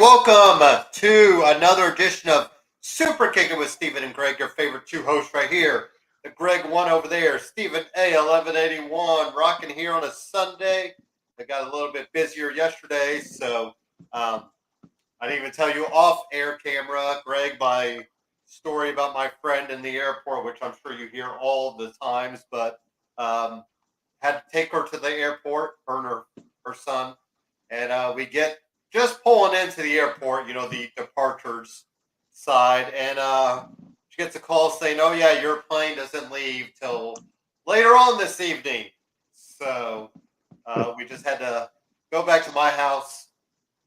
welcome to another edition of Superkickin with Stephen and Greg, your favorite two hosts right here. The Greg one over there, Stephen A. 1181, rocking here on a Sunday. I got a little bit busier yesterday, so I didn't even tell you off air camera, Greg, my story about my friend in the airport, which I'm sure you hear all the times, but had to take her to the airport, her and her son, and we get just pulling into the airport, the departures side, and she gets a call saying, "Oh yeah, your plane doesn't leave till later on this evening." So we just had to go back to my house,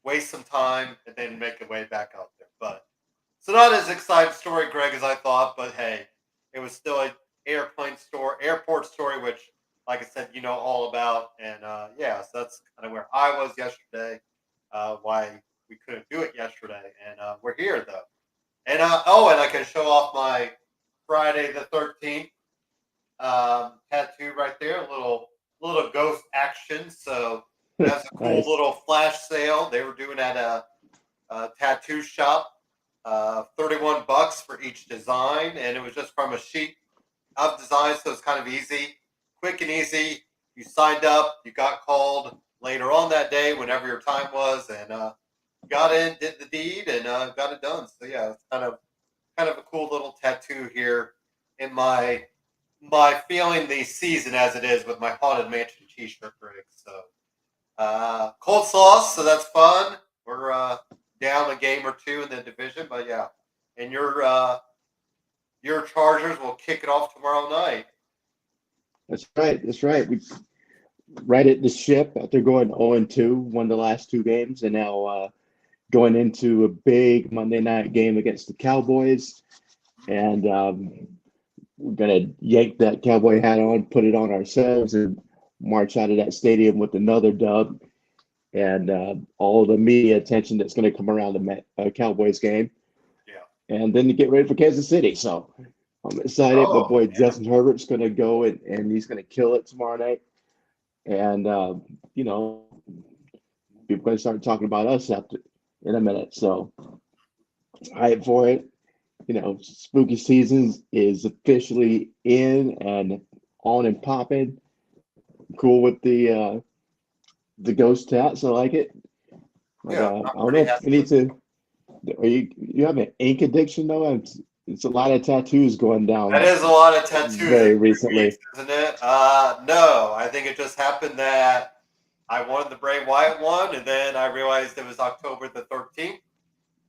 waste some time, and then make our way back out there. But so not as exciting story, Greg, as I thought, but hey, it was still an airport story, which, like I said, you know all about, and yeah, so that's kind of where I was yesterday. Why we couldn't do it yesterday, and we're here though. And and I can show off my Friday the 13th tattoo right there, a little ghost action. So that's a cool Nice. little flash sale they were doing at a tattoo shop. $31 for each design, and it was just from a sheet of designs, so it's kind of easy, quick and easy. You signed up, you got called later on that day, whenever your time was, and got in, did the deed, and got it done. So yeah, it's kind of a cool little tattoo here in my feeling the season as it is with my Haunted Mansion T-shirt, Greg. So cold sauce, so that's fun. We're down a game or two in the division, but yeah, and your Chargers will kick it off tomorrow night. That's right. That's right. We right at the ship after going 0-2, won the last two games, and now going into a big Monday night game against the Cowboys. And we're going to yank that Cowboy hat on, put it on ourselves, and march out of that stadium with another dub and all the media attention that's going to come around the Cowboys game. Yeah. And then to get ready for Kansas City. So I'm excited. My Oh, boy yeah. Justin Herbert's going to go and he's going to kill it tomorrow night. And, you know, people are going to start talking about us in a minute. So hype for it. You know, spooky season is officially in and on and popping. Cool with the ghost tats. I like it. But Yeah, I I'm don't know pretty if happy we need with it. to. Are you have an ink addiction though? It's a lot of tattoos going That down is a lot of tattoos in very 3 weeks, recently. isn't it? No, I think it just happened that I wanted the Bray Wyatt one, and then I realized it was October the 13th,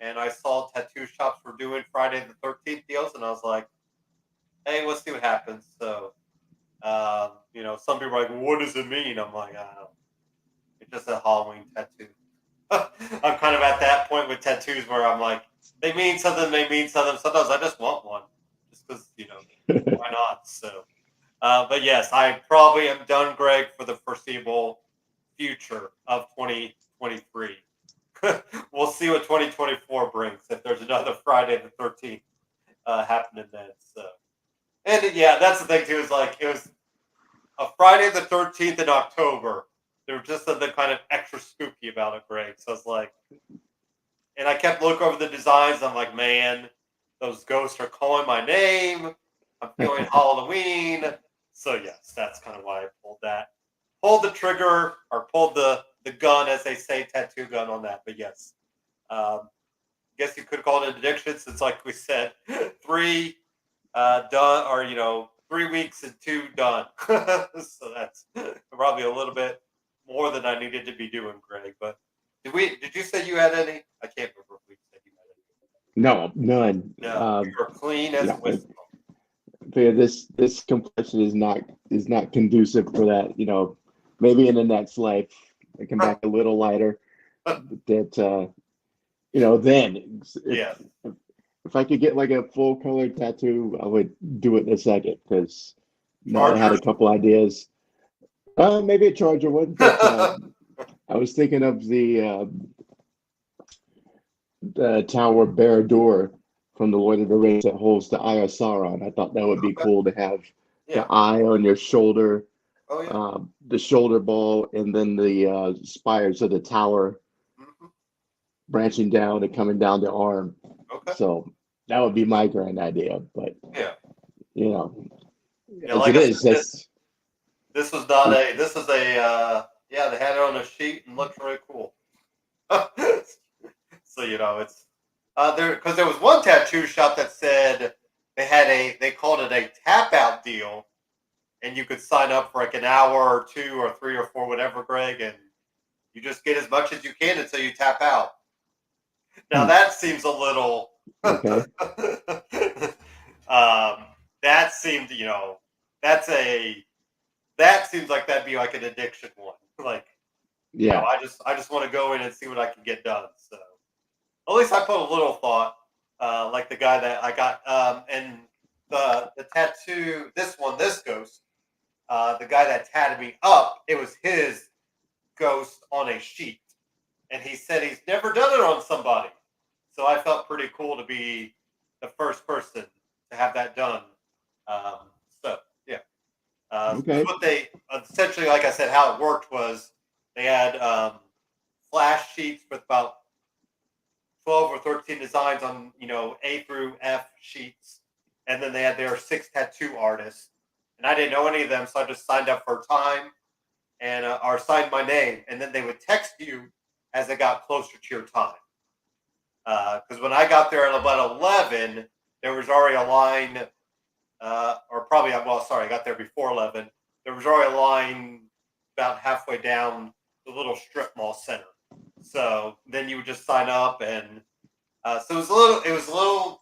and I saw tattoo shops were doing Friday the 13th deals, and I was like, hey, let's see what happens. So, some people are like, well, what does it mean? I'm like, I don't know. It's just a Halloween tattoo. I'm kind of at that point with tattoos where I'm like, they mean something, they mean something. Sometimes I just want one, just because, why not? So, but yes, I probably am done, Greg, for the foreseeable future of 2023. We'll see what 2024 brings if there's another Friday the 13th happening then. So, and yeah, that's the thing too. Is like it was a Friday the 13th in October. There was just something kind of extra spooky about it, Greg. So it's like, and I kept looking over the designs. I'm like, man, those ghosts are calling my name. I'm feeling Halloween. So yes, that's kind of why I pulled the trigger or pulled the gun, as they say, tattoo gun on that. But yes, guess you could call it an addiction, since, like we said, three done, or 3 weeks and two done. So that's probably a little bit more than I needed to be doing, Greg. But did you say you had any? I can't remember if we said you No, none. had any. No, you were clean as a Yeah, whistle. this complexion is not conducive for that. You know, maybe in the next life I come back a little lighter. That then Yeah. if I could get like a full color tattoo, I would do it in a second because I had a Chargers. couple ideas. Maybe a Charger one, but I was thinking of the Tower of Barad-dûr from the Lord of the Rings that holds the Eye of Sauron. I thought that would be Okay. cool to have the Yeah. eye on your shoulder, Oh yeah. the shoulder ball, and then the spires of the tower. Hmm. branching down and coming down the arm. Okay. So that would be my grand idea. But Yeah. as Like it I is, said, that's this was not a. This is a. Yeah, they had it on a sheet and looked really cool. So it's there because there was one tattoo shop that said they called it a tap out deal, and you could sign up for like an hour or 2 or 3 or 4, whatever, Greg, and you just get as much as you can until you tap out. Now that seems a little. okay. That seemed, that seems like that'd be like an addiction one. Like, Yeah. I just want to go in and see what I can get done. So at least I put a little thought, like the guy that I got, and the tattoo, this ghost, the guy that tatted me up, it was his ghost on a sheet, and he said he's never done it on somebody. So I felt pretty cool to be the first person to have that done. So yeah, Okay. what they essentially, like I said, how it worked was they had flash sheets with about 12 or 13 designs on A through F sheets, and then they had their 6 tattoo artists, and I didn't know any of them, so I just signed up for time and or signed my name, and then they would text you as they got closer to your time. Because when I got there at about 11, there was already a line, or probably, well, sorry, I got there before 11. There was already a line about halfway down the little strip mall center. So then you would just sign up, and so it was a little,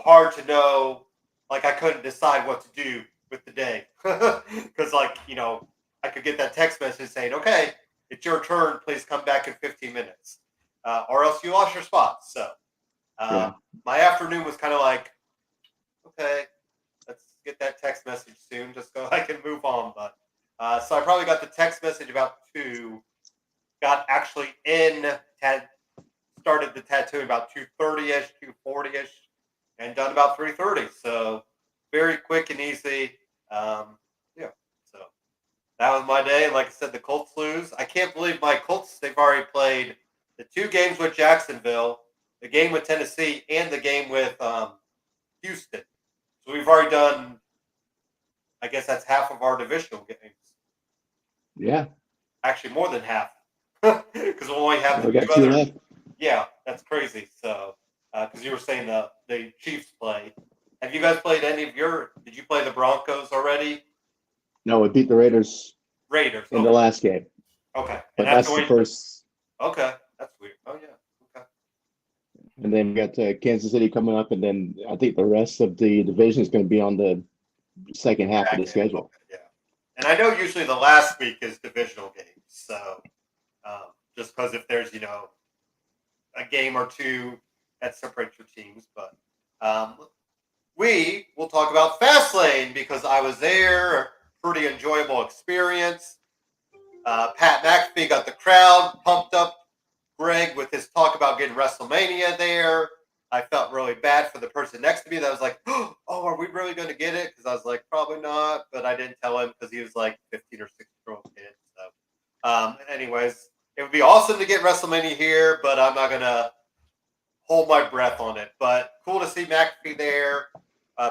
hard to know. Like I couldn't decide what to do with the day because, I could get that text message saying, "Okay, it's your turn. Please come back in 15 minutes." Or else you lost your spot. So Yeah. my afternoon was kind of like, okay, let's get that text message soon, just so I can move on. But so I probably got the text message about 2, got actually started the tattoo about 2:30ish, 2:40ish, and done about 3:30. So very quick and easy. Yeah. So that was my day. And like I said, the Colts lose. I can't believe my Colts, they've already played the 2 games with Jacksonville, the game with Tennessee, and the game with Houston. So we've already done, I guess that's half of our divisional games. Yeah. Actually, more than half. Because we'll only have We the got 2 2 other. left. Yeah, that's crazy. So, because you were saying the Chiefs play. Have you guys played did you play the Broncos already? No, we beat the Raiders Raiders. in the last game. Okay. But And that's the first. Okay. That's weird. Oh, yeah. Okay. And then we got Kansas City coming up, and then I think the rest of the division is going to be on the second half of the schedule. Okay, yeah. And I know usually the last week is divisional games. So, just because if there's, a game or 2 that separates your teams. But we will talk about Fastlane because I was there. Pretty enjoyable experience. Pat McAfee got the crowd pumped up. Greg with his talk about getting WrestleMania there. I felt really bad for the person next to me that was like, "Oh, are we really going to get it?" Because I was like, "Probably not," but I didn't tell him because he was like 15 or 16-year-old kid. So, anyways, it would be awesome to get WrestleMania here, but I'm not gonna hold my breath on it. But cool to see McAfee there.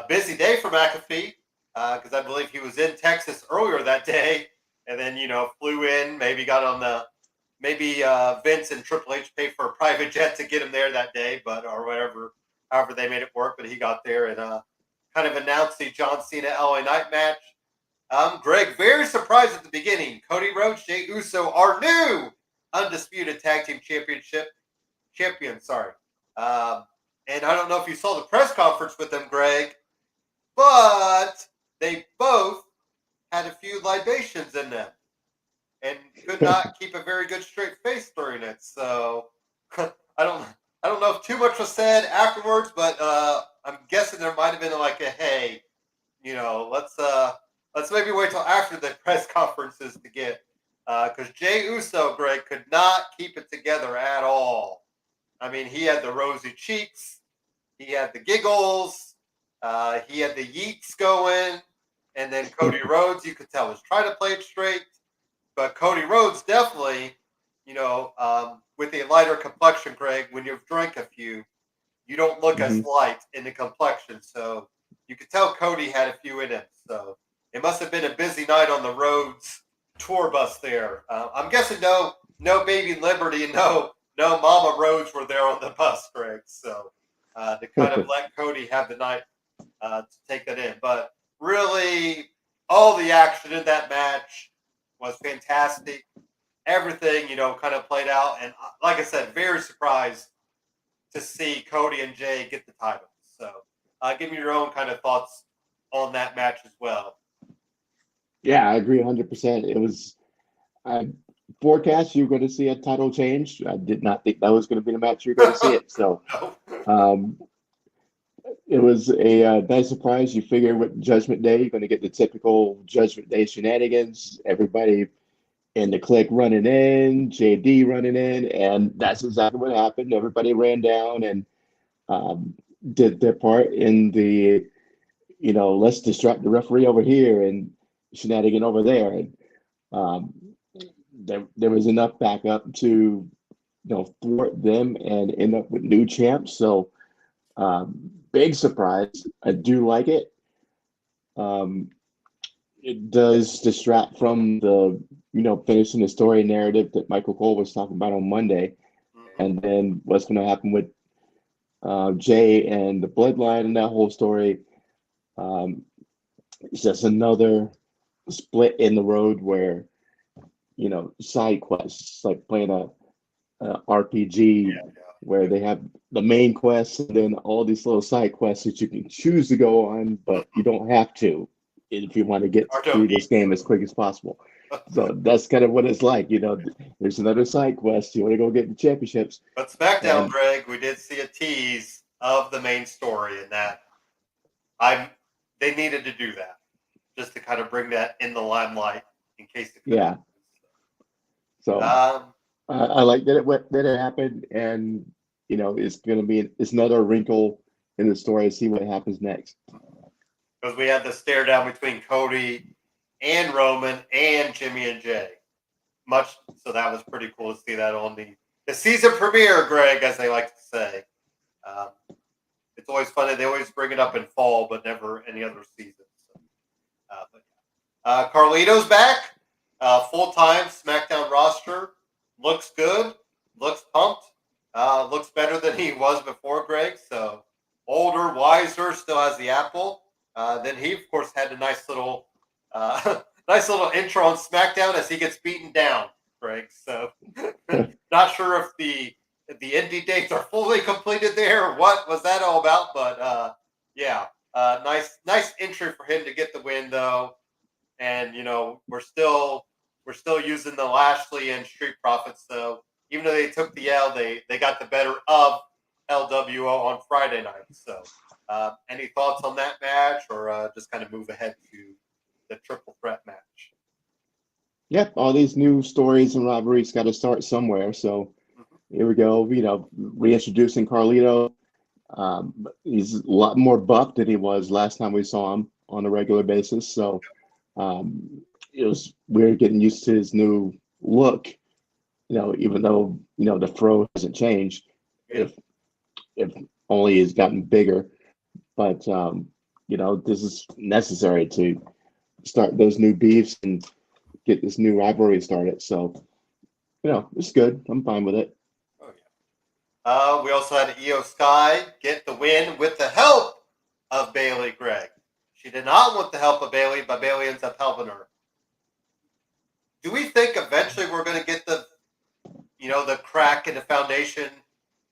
Busy day for McAfee because I believe he was in Texas earlier that day, and then flew in. Maybe got on the Vince and Triple H paid for a private jet to get him there that day, but or whatever, however they made it work. But he got there and kind of announced the John Cena LA Knight match. Greg, very surprised at the beginning. Cody Rhodes, Jey Uso, our new undisputed tag team champion. Sorry. And I don't know if you saw the press conference with them, Greg, but they both had a few libations in them and could not keep a very good straight face during it. So I don't know if too much was said afterwards, but I'm guessing there might have been like a hey, let's maybe wait till after the press conferences to get because Jey Uso, Greg, could not keep it together at all. I mean, he had the rosy cheeks, he had the giggles, he had the yeets going, and then Cody Rhodes, you could tell, was trying to play it straight. But Cody Rhodes definitely, with a lighter complexion, Greg, when you've drank a few, you don't look as Mhm. light in the complexion. So you could tell Cody had a few in him. So it must have been a busy night on the roads tour bus there. I'm guessing no baby Liberty, no Mama Rhodes were there on the bus, Greg. So to kind of let Cody have the night to take that in. But really, all the action in that match was fantastic. Everything, kind of played out. And like I said, very surprised to see Cody and Jay get the titles. So give me your own kind of thoughts on that match as well. Yeah, I agree 100%. It was, I forecast you were going to see a title change. I did not think that was going to be the match you're going to see it. So No. um, it was a nice surprise. You figure with Judgment Day, you're going to get the typical Judgment Day shenanigans. Everybody in the clique running in, JD running in, and that's exactly what happened. Everybody ran down and um, did their part in the, let's distract the referee over here and shenanigan over there. And um, there was enough backup to, thwart them and end up with new champs. So big surprise. I do like it. Um, it does distract from the, finishing the story narrative that Michael Cole was talking about on Monday. Mhm. And then what's going to happen with Jay and the bloodline and that whole story. Um, it's just another split in the road where, side quests, like playing a RPG Yeah, where yeah, they have the main quests and then all these little side quests that you can choose to go on, yeah. but you don't have to if you want to get Or don't through need this game as quick as possible. to. So that's kind of what it's like. There's another side quest. You want to go get the championships, But SmackDown, and Greg, we did see a tease of the main story, and that I they needed to do that just to kind of bring that in the limelight in case it could yeah. So happen. I like that it happened, and it's gonna be it's another wrinkle in the story. See what happens next. Because we had the stare down between Cody and Roman and Jimmy and Jay. So that was pretty cool to see that on the season premiere, Greg, as they like to say. Um, it's always funny. They always bring it up in fall, but never any other season. So, Carlito's back, full time SmackDown roster. Looks good. Looks pumped. Looks better than he was before, Greg. So older, wiser, still has the apple. Then he, of course, had a nice little, nice little intro on SmackDown as he gets beaten down, Greg. So not sure if the indie dates are fully completed there. Or what was that all about? But yeah, nice entry for him to get the win though. And we're still using the Lashley and Street Profits. So even though they took the L, they got the better of LWO on Friday night. So any thoughts on that match, or just kind of move ahead to the triple threat match? Yep, all these new stories and rivalries got to start somewhere. So Mhm. here we go. Reintroducing Carlito. He's a lot more buff than he was last time we saw him on a regular basis. So it was weird getting used to his new look. Even though the fro hasn't changed, Yeah. if only he's gotten bigger. But this is necessary to start those new beefs and get this new rivalry started. So it's good. I'm fine with it. Oh yeah. We also had Io Sky get the win with the help of Bailey. Greg. She did not want the help of Bailey, but Bailey ends up helping her. Do we think eventually we're going to get the crack in the foundation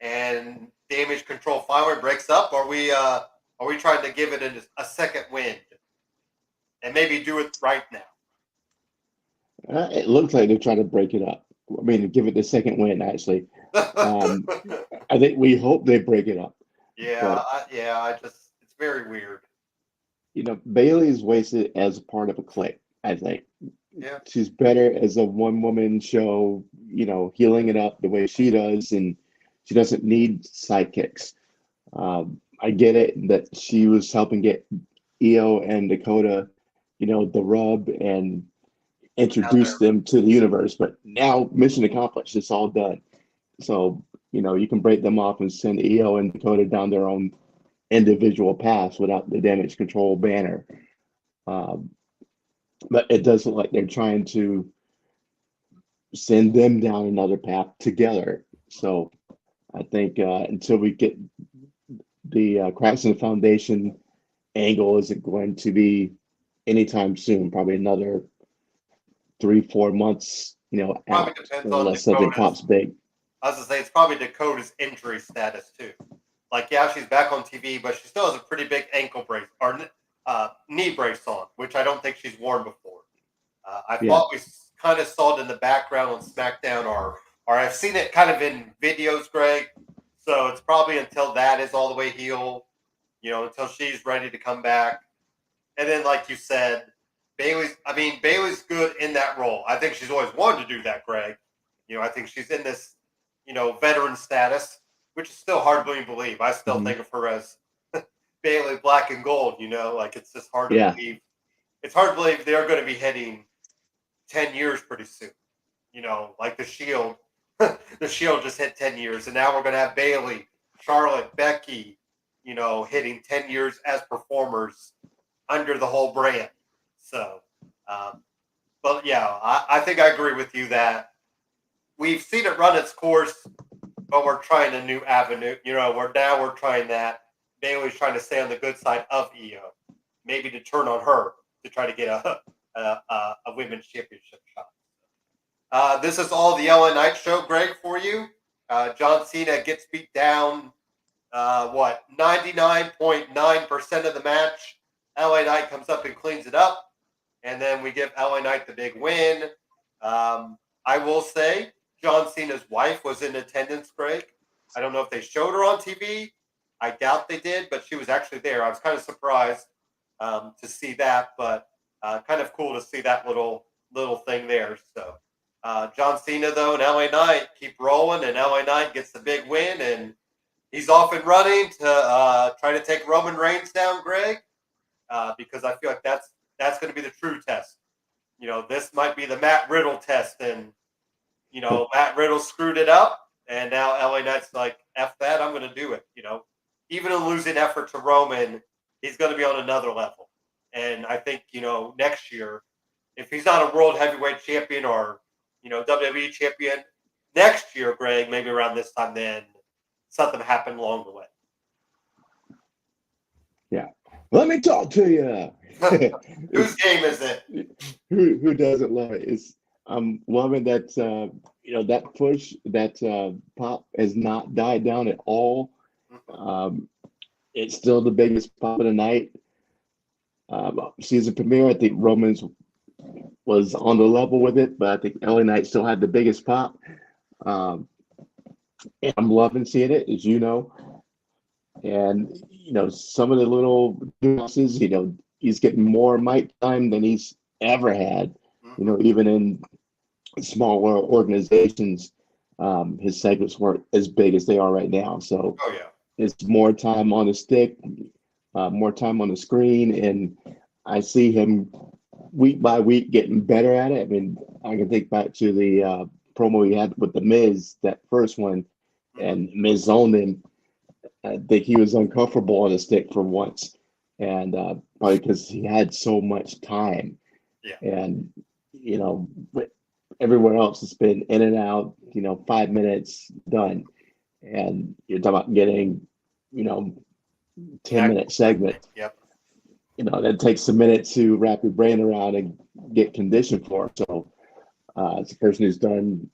and damage control finally breaks up? Are we trying to give it a second wind and maybe do it right now? It looks like they're trying to break it up. I mean, give it the second win. Actually, um, I think we hope they break it up. yeah, But I just it's very weird. Bailey is wasted as a part of a clique. I think Yeah, she's better as a one-woman show. Healing it up the way she does, and she doesn't need sidekicks. I get it that she was helping get Io and Dakota, the rub and now introduce they're them to the universe. But now, mission accomplished. It's all done. So, you can break them off and send EO and Dakota down their own individual paths without the damage control banner. Um, but it does look like they're trying to send them down another path together. So I think until we get the cracks in the foundation angle isn't going to be anytime soon, probably another 3-4 months, Probably out, depends on unless something Dakota's. pops big. I was gonna say it's probably Dakota's injury status too. Like, yeah, she's back on TV, but she still has a pretty big ankle brace or knee brace on, which I don't think she's worn before. I Yeah. thought we kind of saw it in the background on SmackDown, or I've seen it kind of in videos, Greg. So it's probably until that is all the way healed, until she's ready to come back. And then, like you said, Bailey's good in that role. I think she's always wanted to do that, Greg. I think she's in this, veteran status, which is still hard to believe. I still Mhm. think of her as Bailey Black and Gold, like it's just hard to Yeah. believe. It's hard to believe they're going to be hitting 10 years pretty soon. Like the Shield. The Shield just hit 10 years, and now we're going to have Bailey, Charlotte, Becky, hitting 10 years as performers under the whole brand. So, but yeah, I think I agree with you that we've seen it run its course, but we're trying a new avenue. We're trying that. Bailey's trying to stay on the good side of EO, maybe to turn on her to try to get a women's championship shot. This is all the LA Knight show, Greg, for you. John Cena gets beat down, 99.9% of the match. LA Knight comes up and cleans it up, and then we give LA Knight the big win. I will say, John Cena's wife was in attendance, Greg. I don't know if they showed her on TV. I doubt they did, but she was actually there. I was kind of surprised to see that, but kind of cool to see that little thing there. So John Cena, though, and LA Knight keep rolling, and LA Knight gets the big win, and he's off and running to try to take Roman Reigns down, Greg, because I feel like that's going to be the true test. This might be the Matt Riddle test, and Matt Riddle screwed it up, and now LA Knight's like, F that, I'm going to do it. Even a losing effort to Roman, he's going to be on another level. And I think, next year, if he's not a world heavyweight champion or, WWE champion, next year, Greg, maybe around this time, then something happened along the way. Yeah. Let me talk to you. Whose game is it? Who doesn't love it? I'm loving that that push, that pop has not died down at all. It's still the biggest pop of the night. Season premiere, I think Romans was on the level with it, but I think LA Knight still had the biggest pop. And I'm loving seeing it, as you know. And some of the little nuances, he's getting more mic time than he's ever had. Even in smaller organizations, his segments weren't as big as they are right now. So it's more time on the stick, more time on the screen, and I see him week by week getting better at it. I mean, I can think back to the promo he had with the Miz, that first one, and Miz owned him. I think he was uncomfortable on the stick for once, and probably because he had so much time. Yeah. And everywhere else it's been in and out. 5 minutes done, and you're talking about getting 10-minute segment. Yep. That takes a minute to wrap your brain around and get conditioned for. So, as a person who's done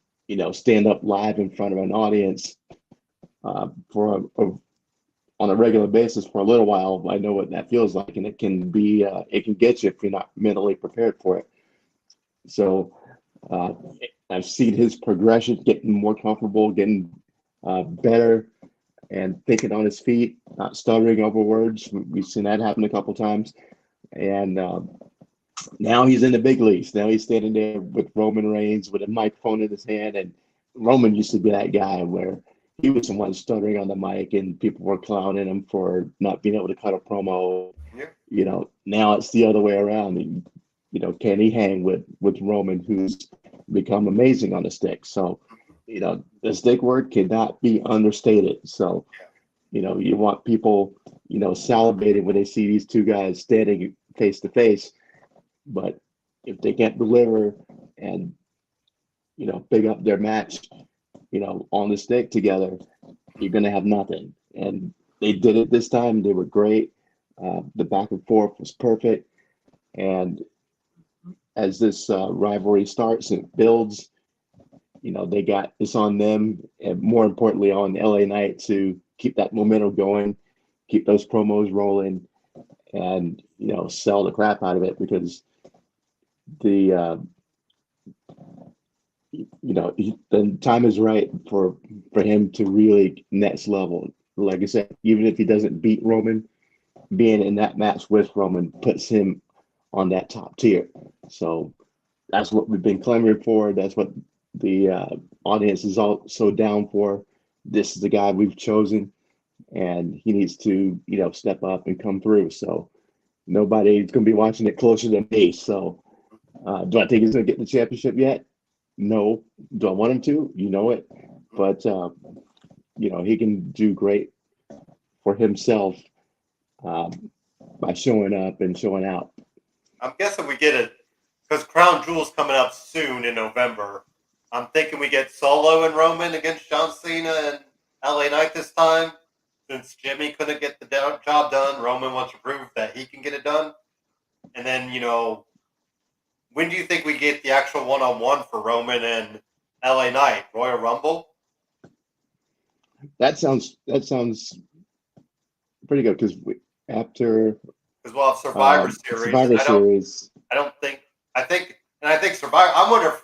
stand up live in front of an audience for on a regular basis for a little while, I know what that feels like, and it can be it can get you if you're not mentally prepared for it. So I've seen his progression, getting more comfortable, getting better, and thinking on his feet, not stuttering over words. We've seen that happen a couple times, and now he's in the big leagues. Now he's standing there with Roman Reigns with a microphone in his hand, and Roman used to be that guy where he was the one stuttering on the mic, and people were clowning him for not being able to cut a promo. Yeah. Now it's the other way around. Can he hang with Roman, who's become amazing on the stick? So the stick word cannot be understated. So, you want people, salivating when they see these two guys standing face to face. But if they can't deliver and, big up their match, on the stick together, you're going to have nothing. And they did it this time. They were great. The back and forth was perfect. And as this rivalry starts and builds, they got it's on them, and more importantly on LA Knight to keep that momentum going, keep those promos rolling, and sell the crap out of it, because the the time is right for him to really next level. Like I said, even if he doesn't beat Roman, being in that match with Roman puts him on that top tier. So that's what we've been clamoring for. That's what the audience is all so down for. This is the guy we've chosen, and he needs to, step up and come through. So nobody's going to be watching it closer than me. So do I think he's going to get the championship yet? No. Do I want him to? You know it. But, he can do great for himself by showing up and showing out. I'm guessing we get it because Crown Jewel's coming up soon in November. I'm thinking we get Solo and Roman against John Cena and LA Knight this time. Since Jimmy couldn't get the job done, Roman wants to prove that he can get it done. And then, when do you think we get the actual one-on-one for Roman and LA Knight? Royal Rumble? That sounds pretty good, because after we'll have Survivor Series. Survivor Series. I think Survivor. I wonder if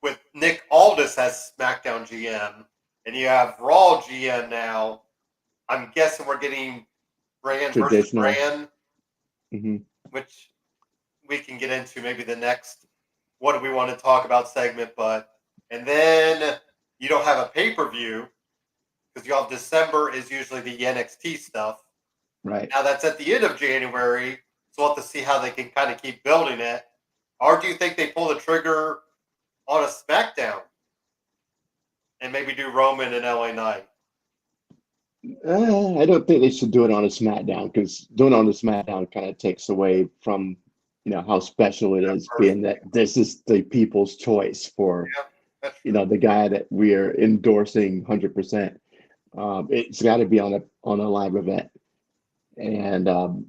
with Nick Aldis as SmackDown GM and you have Raw GM now, I'm guessing we're getting brand versus brand, which we can get into maybe the next what do we want to talk about segment. And then you don't have a pay-per-view because you have December is usually the NXT stuff. Right. Now that's at the end of January, so we'll have to see how they can kind of keep building it. Or do you think they pull the trigger on a SmackDown and maybe do Roman and LA Knight? I don't think they should do it on a SmackDown, because doing it on the SmackDown kind of takes away from how special it is, being that this is the people's choice for the guy that we are endorsing 100%. It's got to be on a live event. And I'm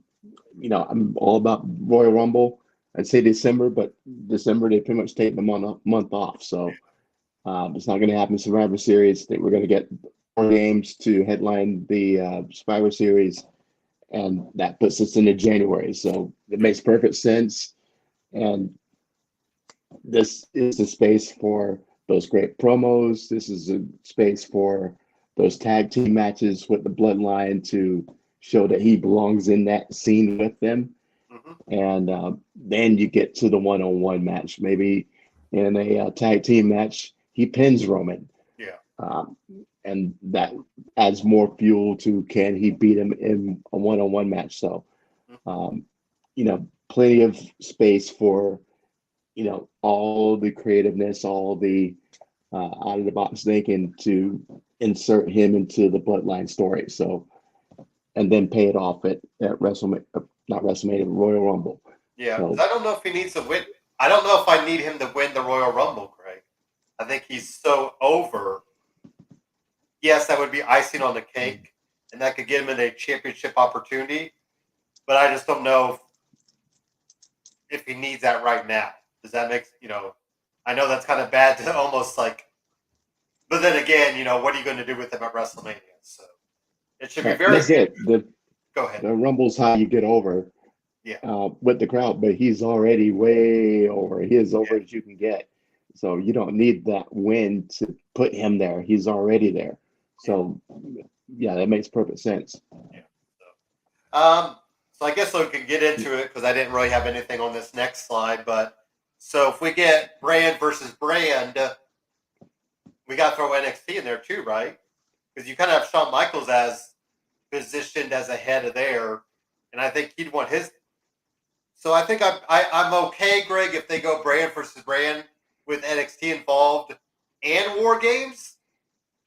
all about Royal Rumble. I'd say December, but December they pretty much take the month off. So it's not going to happen. Survivor Series, I think we're going to get 4 games to headline the Survivor Series, and that puts us into January. So it makes perfect sense. And this is a space for those great promos. This is a space for those tag team matches with the Bloodline to show that he belongs in that scene with them. And then you get to the one-on-one match. Maybe in a tag team match, he pins Roman. And that adds more fuel to, can he beat him in a one-on-one match? So, plenty of space for, all the creativeness, all the out-of-the-box thinking to insert him into the Bloodline story. So, and then pay it off at WrestleMania, not WrestleMania, Royal Rumble. Yeah, so, I don't know if he needs to win. I don't know if I need him to win the Royal Rumble, Greg. I think he's so over. Yes, that would be icing on the cake, and that could get him in a championship opportunity. But I just don't know if he needs that right now. Does that make, I know that's kind of bad to almost like, but then again, what are you going to do with him at WrestleMania? So it should be very. That's it. Go ahead. The Rumble's how you get over. With the crowd, but he's already way over. He is over as you can get. So you don't need that win to put him there. He's already there. So that makes perfect sense. So I guess we can get into it because I didn't really have anything on this next slide. But so if we get brand versus brand, we got to throw NXT in there too, right? Because you kind of have Shawn Michaels as positioned as a head of there, and I think he'd want his. So I think I'm okay, Greg, if they go brand versus brand with NXT involved and War Games,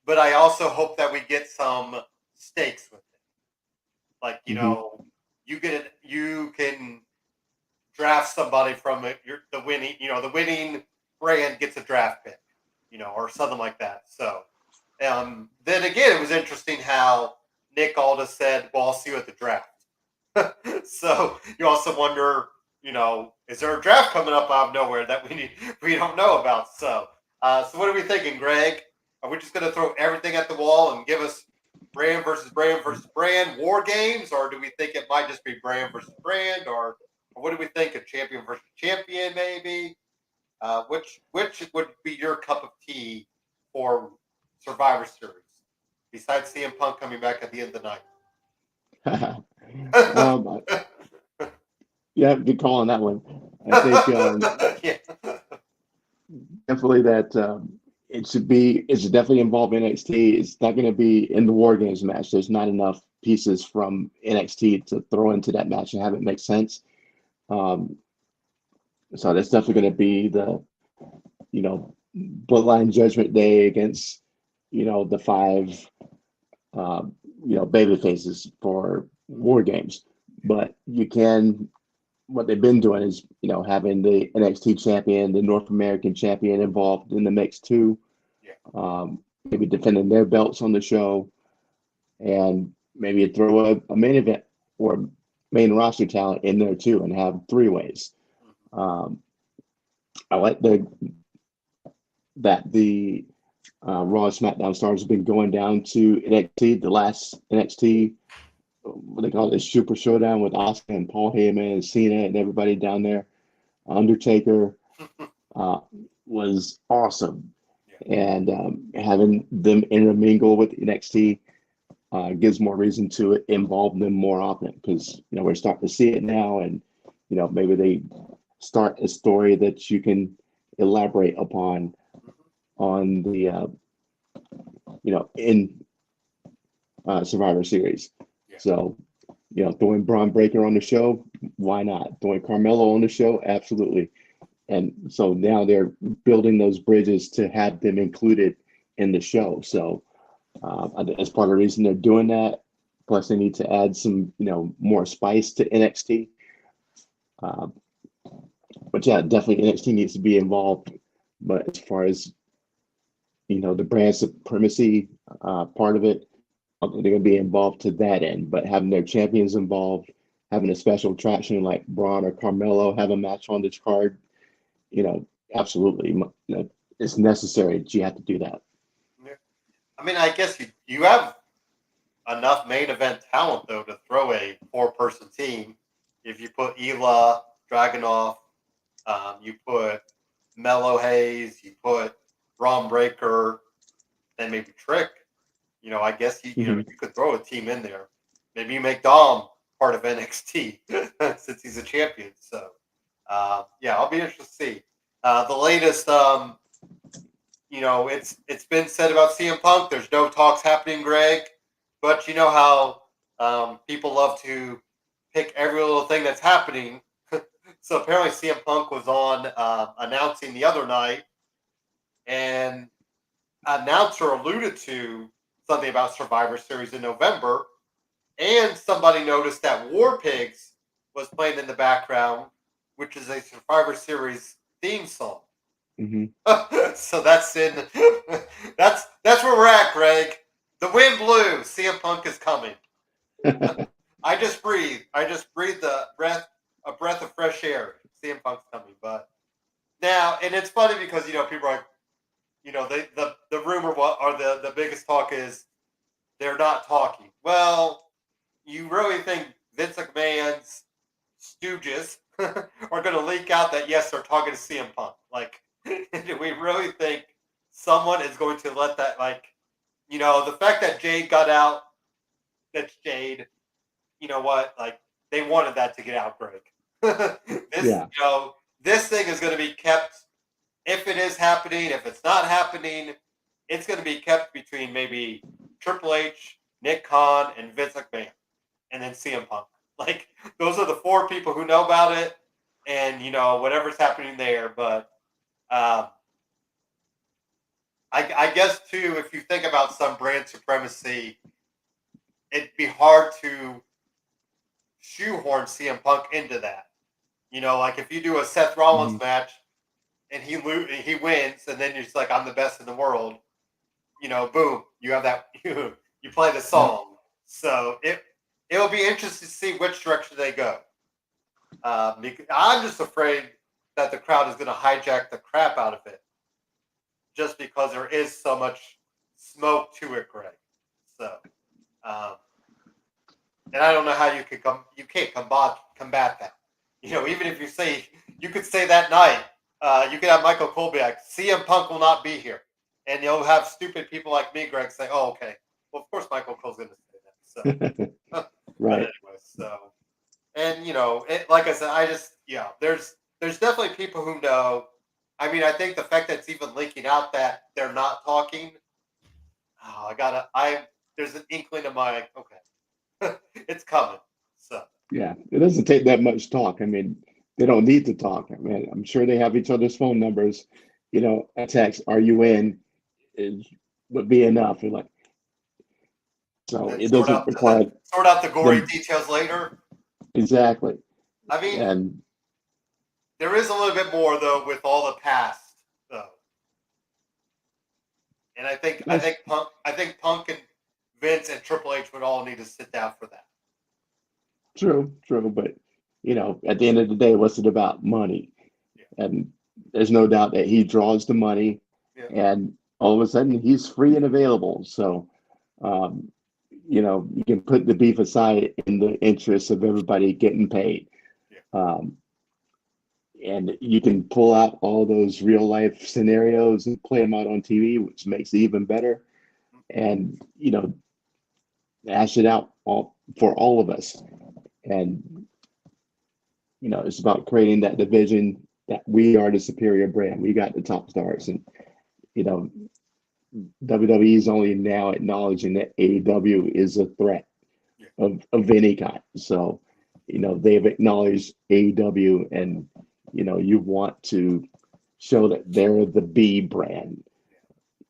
but I also hope that we get some stakes with it. Like, you can draft somebody from it. The winning brand gets a draft pick, or something like that. So, then again, it was interesting how Nick Aldis said, "Well, I'll see you at the draft." So you also wonder, is there a draft coming up out of nowhere that we don't know about? So, so what are we thinking, Greg? Are we just going to throw everything at the wall and give us brand versus brand versus brand War Games, or do we think it might just be brand versus brand, or what do we think? A champion versus champion, maybe? Which would be your cup of tea for Survivor Series, besides CM Punk coming back at the end of the night? um, yeah, good call on that one. I think Yeah. definitely that it should definitely involve NXT. It's not going to be in the War Games match. There's not enough pieces from NXT to throw into that match and have it make sense. So that's definitely going to be the, Bloodline Judgment Day against, the five, baby faces for War Games. But what they've been doing is, having the NXT champion, the North American champion involved in the mix too. Yeah. Maybe defending their belts on the show, and maybe throw a main event or main roster talent in there too, and have three ways. I like that the Raw SmackDown stars have been going down to NXT. The last NXT, what they call it, Super Showdown with Asuka and Paul Heyman and Cena and everybody down there. Undertaker was awesome, and having them intermingle with NXT gives more reason to involve them more often, because we're starting to see it now, and maybe they start a story that you can elaborate upon on the in Survivor Series. Yeah. So throwing Braun Breaker on the show, why not? Throwing Carmelo on the show, absolutely. And so now they're building those bridges to have them included in the show. So I think that's part of the reason they're doing that. Plus, they need to add some, more spice to NXT. But yeah, definitely NXT needs to be involved. But as far as the brand supremacy part of it, I think they're going to be involved to that end. But having their champions involved, having a special attraction like Braun or Carmelo have a match on this card, absolutely, it's necessary that you have to do that. Yeah. I mean, I guess you have enough main event talent, though, to throw a 4-person team. If you put Ela, Dragunov, you put Mello Hayes, you put Braun Breaker, then maybe Trick. I guess you could throw a team in there. Maybe you make Dom part of NXT since he's a champion. So, yeah, I'll be interested to see. The latest, it's been said about CM Punk. There's no talks happening, Greg. But you know how people love to pick every little thing that's happening. So apparently CM Punk was on announcing the other night, and announcer alluded to something about Survivor Series in November, and somebody noticed that War Pigs was playing in the background, which is a Survivor Series theme song. Mm-hmm. So that's that's where we're at, Greg. The wind blew. CM Punk is coming. I just breathed a breath of fresh air. CM Punk's coming, but now, and it's funny because people are like, the rumor or the biggest talk is they're not talking. Well, you really think Vince McMahon's stooges are going to leak out that yes, they're talking to CM Punk? Like, do we really think someone is going to let that, the fact that Jade got out, that's Jade, you know what, like, they wanted that to get out, Greg. This thing is going to be kept, if it is happening, if it's not happening, it's going to be kept between maybe Triple H, Nick Khan, and Vince McMahon, and then CM Punk. Like, those are the 4 people who know about it, and, whatever's happening there. But I guess too, if you think about some brand supremacy, it'd be hard to shoehorn CM Punk into that. Like if you do a Seth Rollins Mhm. match and he wins, and then you're just like, I'm the best in the world. Boom, you have that. You play the Yep. song. So it'll be interesting to see which direction they go. I'm just afraid that the crowd is going to hijack the crap out of it, just because there is so much smoke to it, Greg. So, um, and I don't know how you can't combat that. Even if you say you could say that night, you could have Michael Cole be like, CM Punk will not be here, and you'll have stupid people like me, Greg, say, "Oh, okay, well, of course Michael Cole's going to say that." So, but Right. anyway, and like I said, there's definitely people who know. I mean, I think the fact that it's even leaking out that they're not talking, there's an inkling of my okay, it's coming. So Yeah. It doesn't take that much talk. I mean, they don't need to talk. I mean, I'm sure they have each other's phone numbers. A text, "Are you in?" is would be enough. And like, so then it doesn't require sort out the gory them details later. exactly. I mean, And there is a little bit more though with all the past though, and that's I think Punk and Vince and Triple H would all need to sit down for that. true. But at the end of the day, what's it about? Money. Yeah, And there's no doubt that he draws the money, yeah, and all of a sudden he's free and available. So, um, you can put the beef aside in the interest of everybody getting paid. yeah. Um, and you can pull out all those real life scenarios and play them out on TV, which makes it even better. And, ash it out for all of us. And, it's about creating that division that we are the superior brand. We got the top stars. And, you know, WWE is only now acknowledging that AEW is a threat Yeah. of any kind. So, they've acknowledged AEW, and, you want to show that they're the B brand.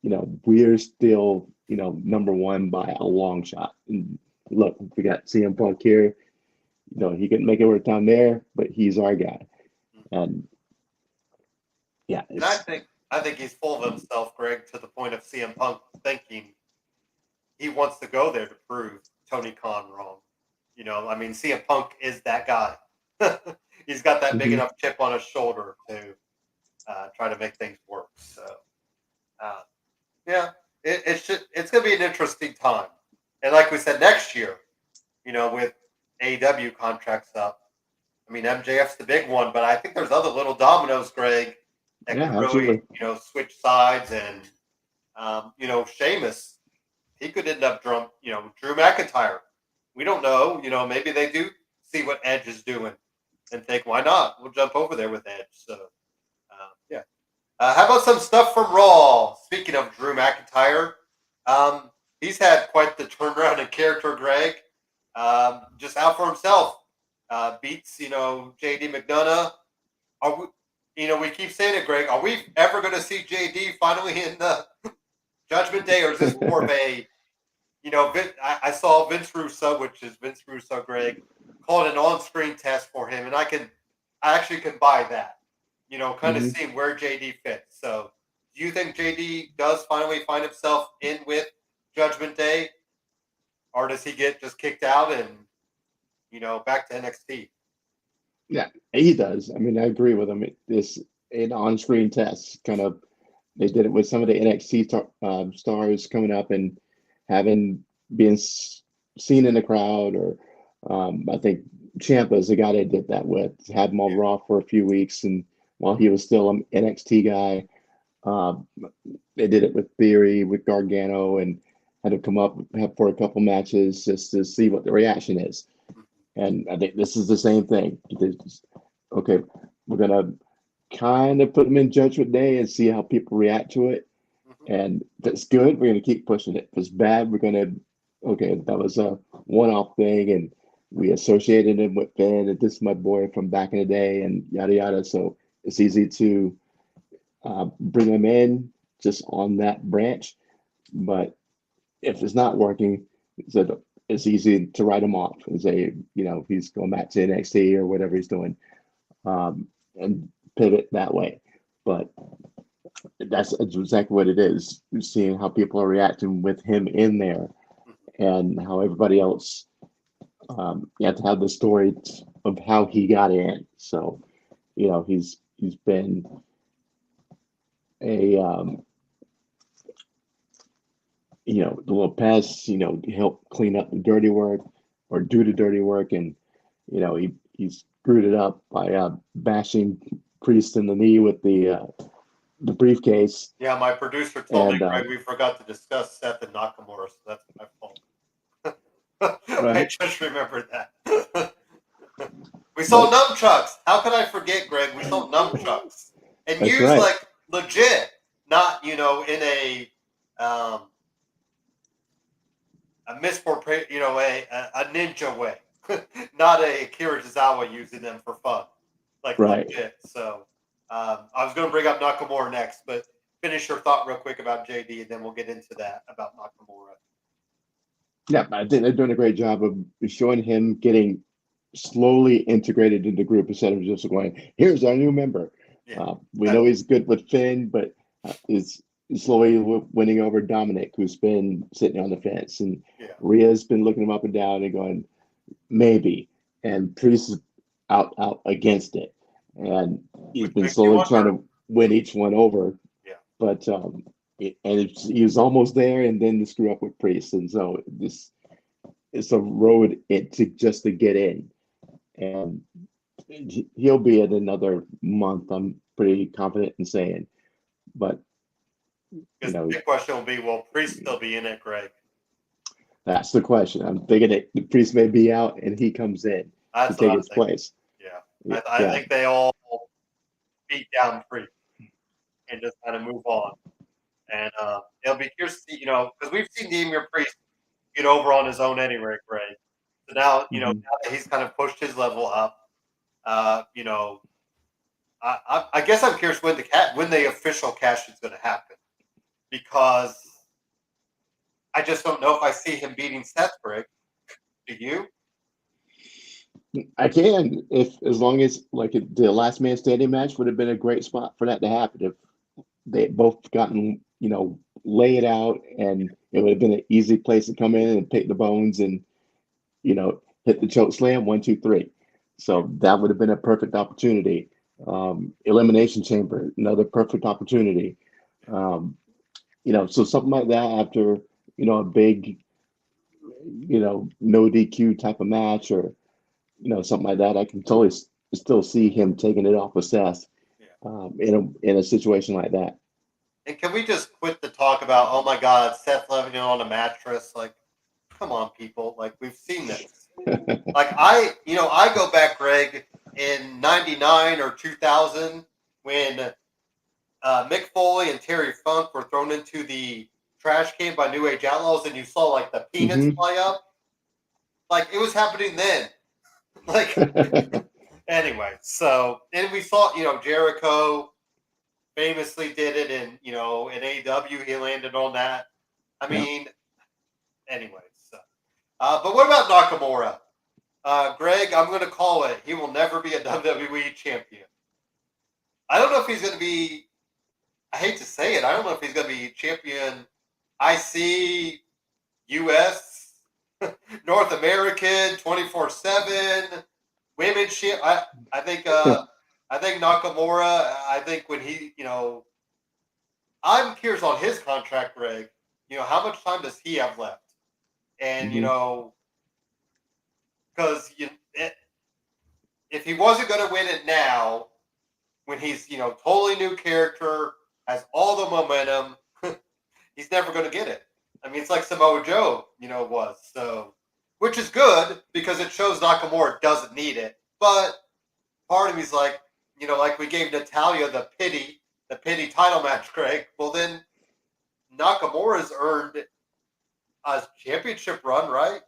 We're still, number one by a long shot. And look, we got CM Punk here. He couldn't make it work down there, but he's our guy. And yeah, And I think he's full of himself, Greg, to the point of CM Punk thinking he wants to go there to prove Tony Khan wrong. I mean, CM Punk is that guy. He's got that big mhm. enough chip on his shoulder to try to make things work. So, uh, yeah, it's going to be an interesting time. And like we said, next year, with AEW contracts up, I mean, MJF's the big one, but I think there's other little dominoes, Greg, that Yeah, could really, absolutely. switch sides. And, Sheamus, he could end up Drew McIntyre. We don't know. Maybe they do see what Edge is doing and think, why not? We'll jump over there with Edge. So, yeah. How about some stuff from Raw? Speaking of Drew McIntyre, um, he's had quite the turnaround in character, Greg. Just out for himself. Beats, JD McDonough. Are we, we keep saying it, Greg. Are we ever going to see JD finally in the Judgment Day, or is this more of a, I saw Vince Russo, which is Vince Russo, Greg, called an on-screen test for him, and I actually can buy that. Kind of hmm seeing where JD fits. So, do you think JD does finally find himself in with Judgment Day, or does he get just kicked out and back to NXT? Yeah, he does. I mean, I agree with him. This an on-screen test kind of they did it with some of the NXT stars coming up and having been seen in the crowd, or I think Ciampa is the guy they did that with. Had him on Yeah, Raw for a few weeks, and while he was still an NXT guy, um, they did it with Theory, with Gargano, and had to come up for a couple matches just to see what the reaction is. And I think this is the same thing. Okay, we're gonna kind of put them in Judgment Day and see how people react to it. mm-hmm. And if it's good, we're gonna keep pushing it. If it's bad, we're gonna okay, that was a one-off thing, and we associated him with Ben, and this is my boy from back in the day, and yada yada. So it's easy to bring him in, just on that branch. But if it's not working, it's easy to write him off and say, he's going back to NXT or whatever he's doing, and pivot that way. But that's exactly what it is. You're seeing how people are reacting with him in there, and how everybody else. You have to have the story of how he got in. So, he's been a the little past, help clean up the dirty work or do the dirty work, and he screwed it up by bashing Priest in the knee with the briefcase. Yeah, my producer told me, Greg, we forgot to discuss Seth and Nakamura, so that's my fault. Right. I just remembered that. We sold nunchucks. How could I forget, Greg? We sold nunchucks and That's used right. like legit, not in a misport, a ninja way, not a Akira Tozawa using them for fun, like Right. legit. So I was going to bring up Nakamura next, but finish your thought real quick about JD, and then we'll get into that about Nakamura. Yeah, I think they're doing a great job of showing him getting slowly integrated into the group instead of just going, here's our new member. Yeah. We know he's good with Finn, but is slowly winning over Dominic, who's been sitting on the fence. And Rhea's been looking him up and down and going, maybe. And Priest is out against it. And he's been slowly trying to win each one over. Yeah. But he was almost there, and then the screw up with Priest. And so it's a road to get in. And he'll be in another month, I'm pretty confident in saying. But because the big question will be, will Priest still be in it, Greg? That's the question. I'm thinking that the Priest may be out and he comes in to take his place. Yeah. I think they all beat down Priest and just kind of move on. And it'll be curious to see, because we've seen Damian Priest get over on his own anyway, Greg. So now, now that he's kind of pushed his level up, I guess I'm curious when the official cash is going to happen, because I just don't know if I see him beating Seth, Greg. Do you? I can, as long as the last man standing match would have been a great spot for that to happen. If they both gotten lay it out, and it would have been an easy place to come in and pick the bones and hit the choke slam 1, 2, 3. So that would have been a perfect opportunity. Elimination Chamber, another perfect opportunity. So something like that after a big no DQ type of match, or something like that, I can totally still see him taking it off with Seth in a situation like that. And can we just quit the talk about, oh my God, Seth Levin on a mattress? Like, come on, people. Like, we've seen this. Like, I go back, Greg, in 99 or 2000 when Mick Foley and Terry Funk were thrown into the trash can by New Age Outlaws, and you saw like the peanuts fly up. Like, it was happening then. Like, anyway, so, and we saw, Jericho famously did it in, in AEW, he landed on that. I mean, anyway, so. But what about Nakamura? Greg, I'm going to call it. He will never be a WWE champion. I don't know if he's going to be, I hate to say it, I don't know if he's going to be champion IC, US, North American, 24/7, women's ship. I think Nakamura, I think when he, I'm curious on his contract, Greg. How much time does he have left? And, because if he wasn't going to win it now, when he's, totally new character, has all the momentum, he's never going to get it. I mean, it's like Samoa Joe, was. So, which is good because it shows Nakamura doesn't need it. But part of me's like, like we gave Natalya the pity title match, Greg. Well, then Nakamura's earned a championship run, right?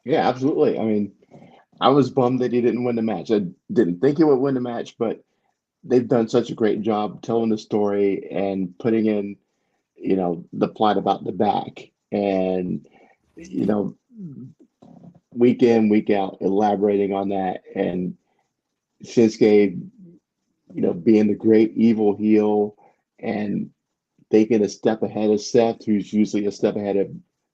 Yeah, absolutely. I mean, I was bummed that he didn't win the match. I didn't think he would win the match, but they've done such a great job telling the story and putting in, the plot about the back and, you know, week in, week out, elaborating on that. And Shinsuke, being the great evil heel and taking a step ahead of Seth, who's usually a step ahead of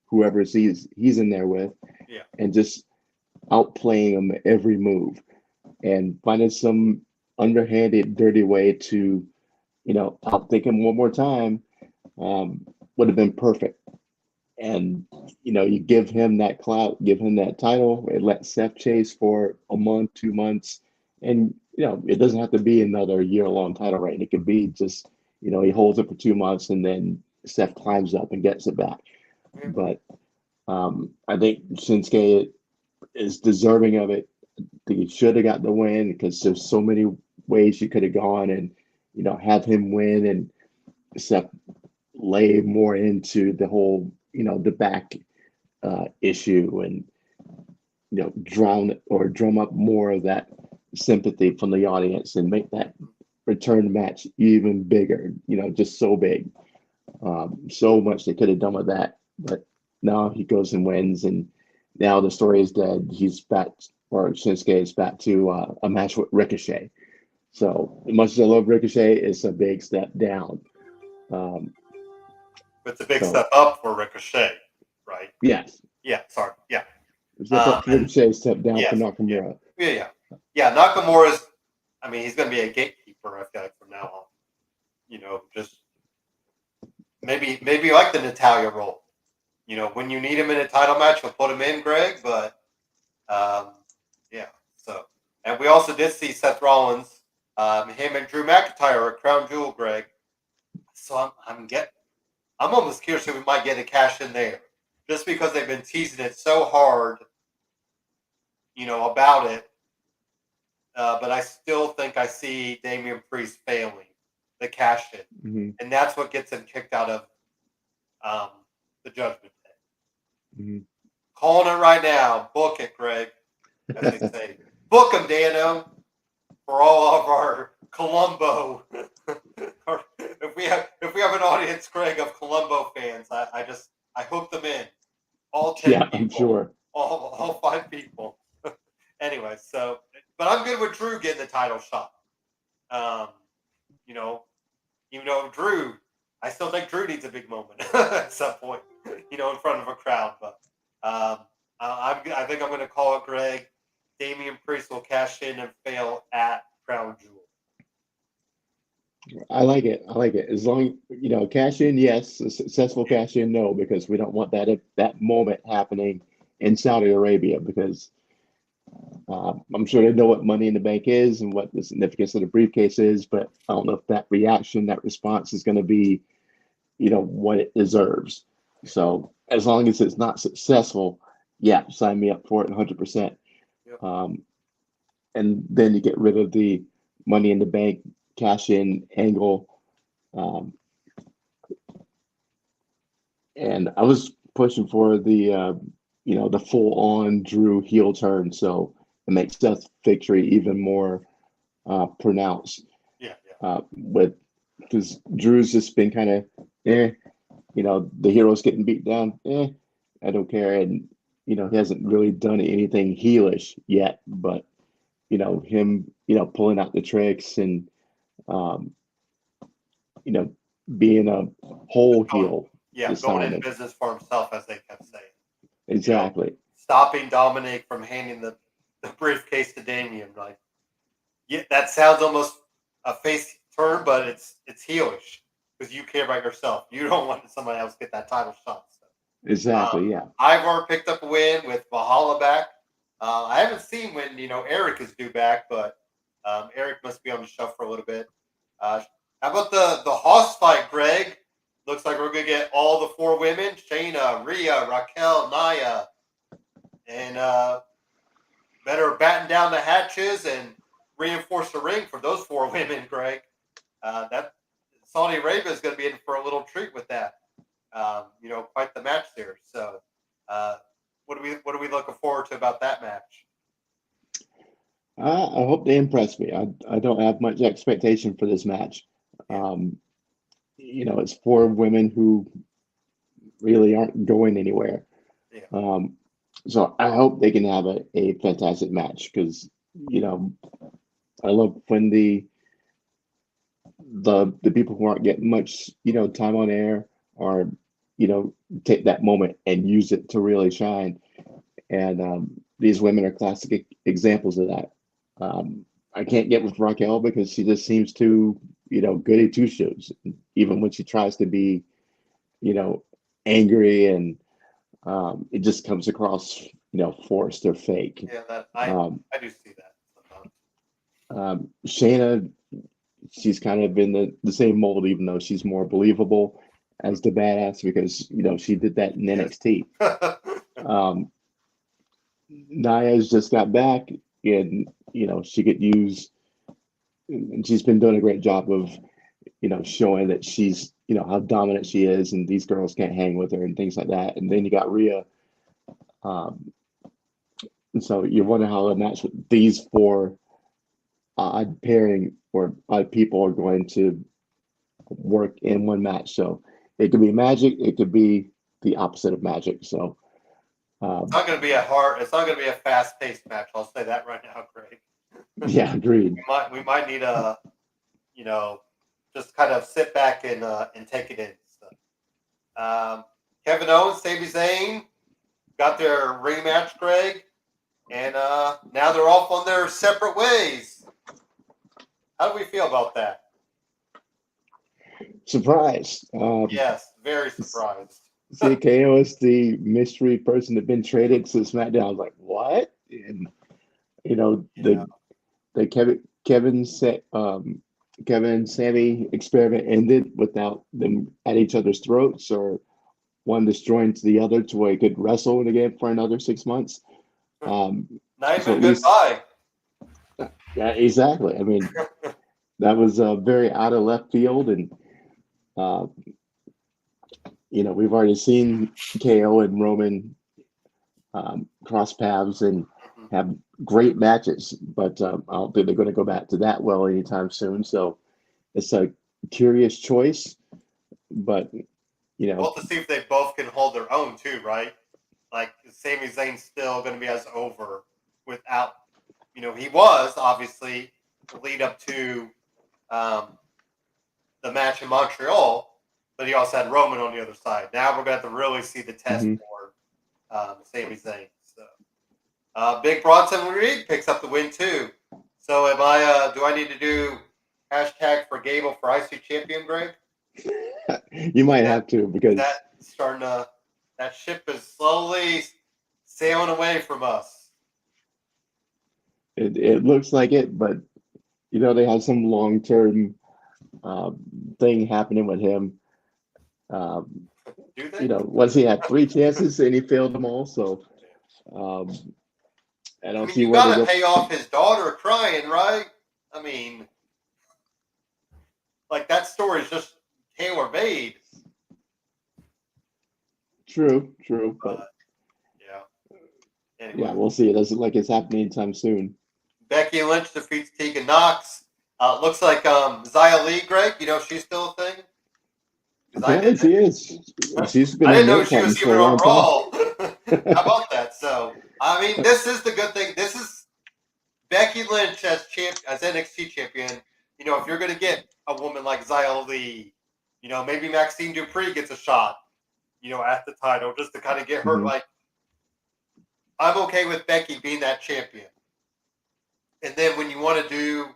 whoever he's in there with, Yeah. and just outplaying him every move and finding some underhanded, dirty way to, outthink him one more time, would have been perfect. And, you give him that clout, give him that title, and let Seth chase for a month, 2 months. And, it doesn't have to be another year-long title reign. It could be just, he holds it for 2 months and then Seth climbs up and gets it back. But I think Shinsuke is deserving of it. I think he should have got the win because there's so many ways you could have gone and, have him win and Seth lay more into the whole, the back issue and, drum up more of that sympathy from the audience and make that return match even bigger, just so big. So much they could have done with that. But now he goes and wins, and now the story is dead. He's back, or Shinsuke is back to a match with Ricochet. So, as much as I love Ricochet, it's a big step down. It's a big step up for Ricochet, right? Yes. Yeah, sorry. Yeah. Step up for Ricochet, step down for Nakamura. Yeah. Nakamura's, he's going to be a gatekeeper, I feel like, from now on. Just maybe like the Natalia role. When you need him in a title match, you'll put him in, Greg. But, yeah. So, and we also did see Seth Rollins, him and Drew McIntyre at Crown Jewel, Greg. So I'm almost curious if we might get a cash in there, just because they've been teasing it so hard, about it. But I still think I see Damian Priest failing the cash in, and that's what gets him kicked out of the Judgment Day. Calling it right now. Book it, Greg, as they say. Book him, Dano, for all of our Colombo. if we have an audience, Greg, of Colombo fans, I hook them in. All 10 people. I'm sure. All 5 people. Anyway, but I'm good with Drew getting the title shot. Even though Drew, I still think Drew needs a big moment at some point, in front of a crowd. But I think I'm going to call it, Greg. Damian Priest will cash in and fail at Crown Jewel. I like it. As long, cash in, yes. A successful cash in, no, because we don't want that moment happening in Saudi Arabia, because I'm sure they know what Money in the Bank is and what the significance of the briefcase is, but I don't know if that reaction, that response is going to be, what it deserves. So as long as it's not successful, yeah, sign me up for it 100%. Yep. And then you get rid of the Money in the Bank cash in angle. And I was pushing for the, the full on Drew heel turn. So it makes Seth's victory even more pronounced. Yeah. Because Drew's just been kind of, the hero's getting beat down. I don't care. And, he hasn't really done anything heelish yet, but, him, pulling out the tricks and, being a whole heel. Yeah, going in business for himself, as they kept saying. Exactly. Stopping Dominic from handing the briefcase to Damian. Like, yeah, that sounds almost a face turn, but it's heelish because you care about yourself. You don't want somebody else to get that title shot. So. Exactly. Yeah. Ivar picked up a win with Valhalla back. I haven't seen when Eric is due back, but Eric must be on the show for a little bit. How about the Hoss fight, Greg? Looks like we're going to get all the 4 women: Shayna, Rhea, Raquel, Nia, and better batten down the hatches and reinforce the ring for those 4 women, Greg. That Saudi Arabia is going to be in for a little treat with that. Quite the match there. So, what are we looking forward to about that match? I hope they impress me. I don't have much expectation for this match. Yeah. It's four women who really aren't going anywhere. Yeah. So I hope they can have a fantastic match because, I love when the people who aren't getting much, time on air or, take that moment and use it to really shine. And these women are classic examples of that. I can't get with Raquel because she just seems too, goody two shoes. Even when she tries to be, angry and it just comes across, forced or fake. Yeah, that Um, I do see that sometimes. Shayna, she's kind of in the same mold, even though she's more believable as the badass because, she did that in Yes. NXT. Um, Naya's just got back and, she could use, and she's been doing a great job of, showing that she's, how dominant she is and these girls can't hang with her and things like that. And then you got Rhea. Um, and so you wonder how a match with these four odd pairing or odd people are going to work in one match. So it could be magic, it could be the opposite of magic. So It's not going to be a hard. It's not going to be a fast-paced match. I'll say that right now, Greg. yeah, agreed. We might need a, just kind of sit back and take it in. So, Kevin Owens, Sami Zayn got their rematch, Greg, and now they're off on their separate ways. How do we feel about that? Surprise. Yes, very surprised. CKO is the mystery person that been traded to SmackDown. I was like, what? And Yeah. the Kevin and Sammy experiment ended without them at each other's throats or one destroying to the other to where he could wrestle again for another 6 months. Not So even at least, goodbye. yeah, exactly. I mean, that was very out of left field, and uh, we've already seen KO and Roman cross paths and Mhm. have great matches, but I don't think they're going to go back to that well anytime soon. So it's a curious choice, but We'll have to see if they both can hold their own too, right? Like, is Sami Zayn's still going to be as over without, he was obviously the lead up to um, the match in Montreal, but he also had Roman on the other side. Now we're going to have to really see the test mhm. for Sami Zayn. So, Big Bronson Reed picks up the win too. So, am I? Do I need to do hashtag for Gable for IC champion, Greg? You might That have to is that because starting to that ship is slowly sailing away from us. it looks like it, but they have some long term uh, thing happening with him. Um, Do they? once he had three chances and he failed them all, so um, I I don't mean, see you where they got to go. pay off his daughter crying, right? I mean, like that story is just tailor made. True, but But yeah. yeah, Anyway, we'll see. It doesn't look like it's happening anytime soon. Becky Lynch defeats Tegan Knox. Looks like Xia Li, Greg. She's still a thing because I Apparently, didn't. she is. She's been I in didn't know no she was titles for even a on long time. Raw. How about that? So, I mean, this is the good thing. This is Becky Lynch as NXT champion. If you're going to get a woman like Xia Li, maybe Maxine Dupree gets a shot, at the title just to kind of get her. Mhm. Like, I'm okay with Becky being that champion. And then when you want to do,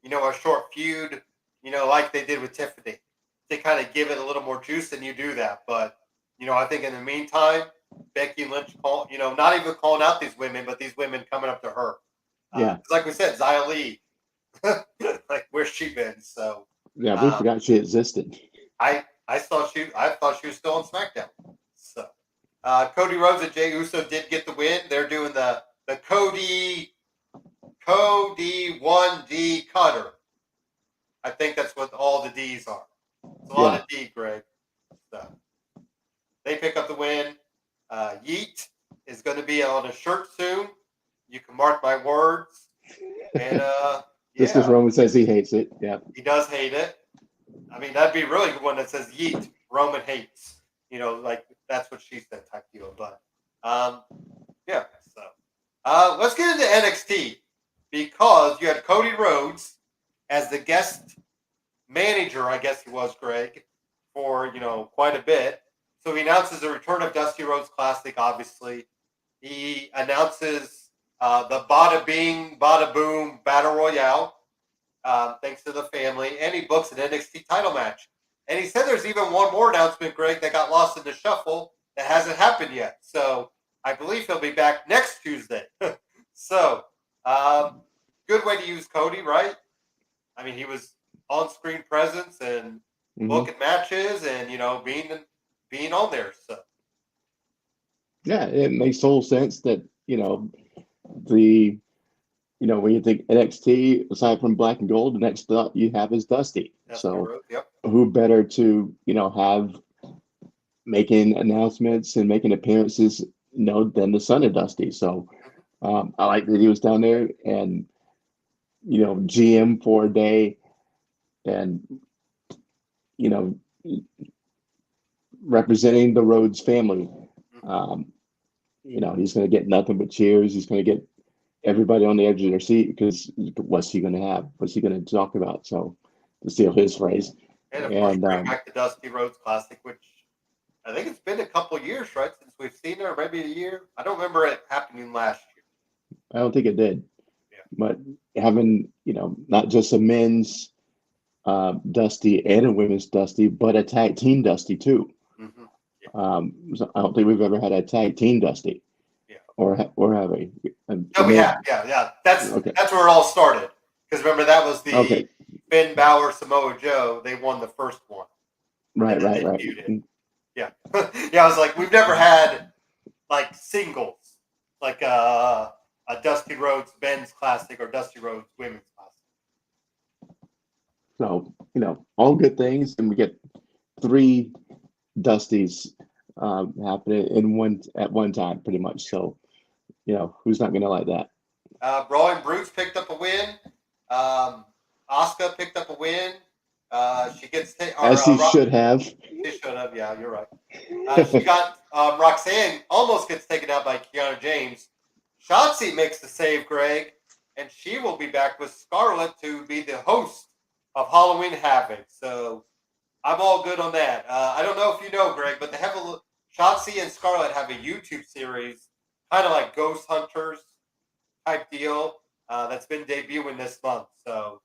a short feud, like they did with Tiffany, they kind of give it a little more juice, and you do that. But I think in the meantime, Becky Lynch, not even calling out these women, but these women coming up to her. Yeah, Like we said, Xia Li, like where's she been? So yeah, we um, forgot she existed. I thought she was still on SmackDown. So Cody Rhodes and Jey Uso did get the win. They're doing the Cody 1D cutter. I think that's what all the D's are. It's a lot Yeah, of D, Greg. So they pick up the win. Yeet is going to be on a shirt soon. You can mark my words. And Just because yeah, Roman says he hates it. Yeah. he does hate it. I mean, that'd be a really good one that says yeet, Roman hates. Like that's what she said type deal. But yeah, so let's get into NXT because you had Cody Rhodes as the guest manager, I guess he was, Greg, for quite a bit. So he announces the return of Dusty Rhodes Classic. Obviously, he announces the Bada Bing, Bada Boom Battle Royale. Thanks to the family, and he books an NXT title match. And he said there's even one more announcement, Greg, that got lost in the shuffle that hasn't happened yet. So I believe he'll be back next Tuesday. So good way to use Cody, right? I mean, he was on-screen presence and booking matches, and being on there. So yeah, it makes total sense that the when you think NXT, aside from Black and Gold, the next thought you have is Dusty. So yep. who better to have making announcements and making appearances than the son of Dusty. So I like that he was down there and GM for a day and representing the Rhodes family. He's going to get nothing but cheers. He's going to get everybody on the edge of their seat because what's he going to have? What's he going to talk about? So to steal his phrase. And of course, bring back the Dusty Rhodes Classic, which I think it's been a couple years, right, since we've seen it, or maybe a year. I don't remember it happening last year. I don't think it did. Yeah. But having, not just a men's Dusty and a women's Dusty, but a tag team Dusty too. Mm-hmm. Yeah. So I don't think we've ever had a tag team Dusty. Yeah. Or have we? No, we have. Yeah. That's where it all started. Because remember, that was the Finn Balor Samoa Joe. They won the first one. Right. Yeah. Yeah, I was like, we've never had like singles, like a Dusty Rhodes Men's Classic or Dusty Rhodes Women's Classic. So, all good things. And we get 3 Dusties happening at one time, pretty much. So, who's not going to like that? Brawling Brutes picked up a win. Asuka picked up a win. She gets as he should have. She should have. Yeah, you're right. She got Roxanne almost gets taken out by Kiana James. Shotzi makes the save, Greg, and she will be back with Scarlett to be the host of Halloween Havoc. So I'm all good on that. I don't know if you know, Greg, but Shotzi and Scarlett have a YouTube series, kind of like Ghost Hunters type deal, that's been debuting this month. So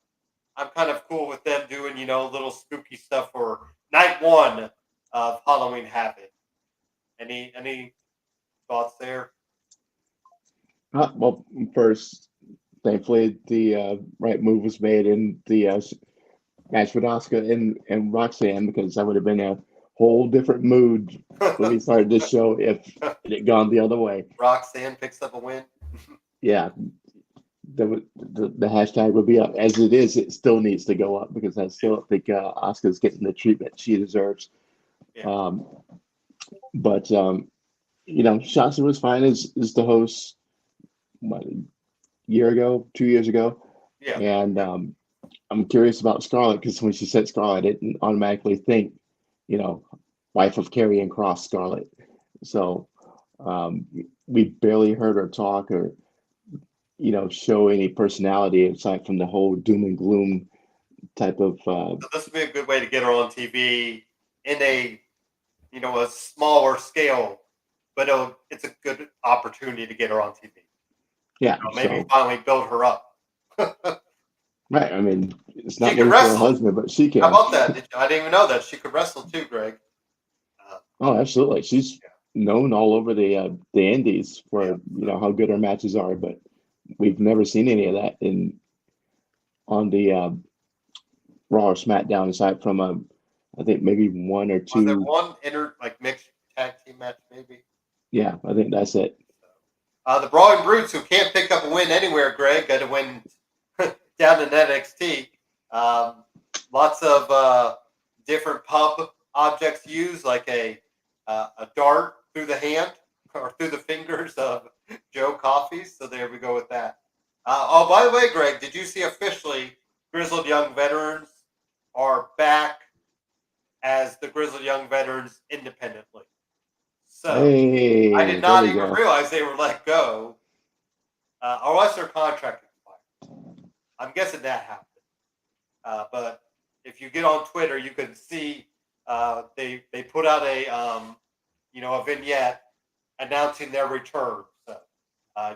I'm kind of cool with them doing, little spooky stuff for night 1 of Halloween Havoc. Any thoughts there? Well, first, thankfully, the right move was made in the match with Asuka and Roxanne, because that would have been a whole different mood when we started this show if it had gone the other way. Roxanne picks up a win. Yeah. The hashtag would be up. As it is, it still needs to go up because I still think Asuka's getting the treatment she deserves. Yeah. But Shotzi was fine as the host a year ago, 2 years ago. Yeah. And I'm curious about Scarlett because when she said Scarlett, I didn't automatically think, wife of Karrion Kross Scarlett. So we barely heard her talk or show any personality aside from the whole doom and gloom type of. So this would be a good way to get her on TV in a smaller scale, but it's a good opportunity to get her on TV. Yeah, maybe finally build her up. Right. I mean, it's not good for her husband, but she can. How about that? I didn't even know that she could wrestle too, Greg. Oh, absolutely. She's known all over the Indies for how good her matches are, but we've never seen any of that on the Raw or SmackDown aside from I think maybe 1 or 2. Was there one mixed tag team match maybe? Yeah, I think that's it. The Brawling Brutes, who can't pick up a win anywhere, Greg, got to win down in NXT. Lots of different pub objects used, like a dart through the hand or through the fingers of Joe Coffey. So there we go with that. Oh, by the way, Greg, did you see officially Grizzled Young Veterans are back as the Grizzled Young Veterans independently? So I Hey, did there not we even go. realize they were let go, unless their contract expired. I'm guessing that happened. But if you get on Twitter, you can see they put out a vignette announcing their return. So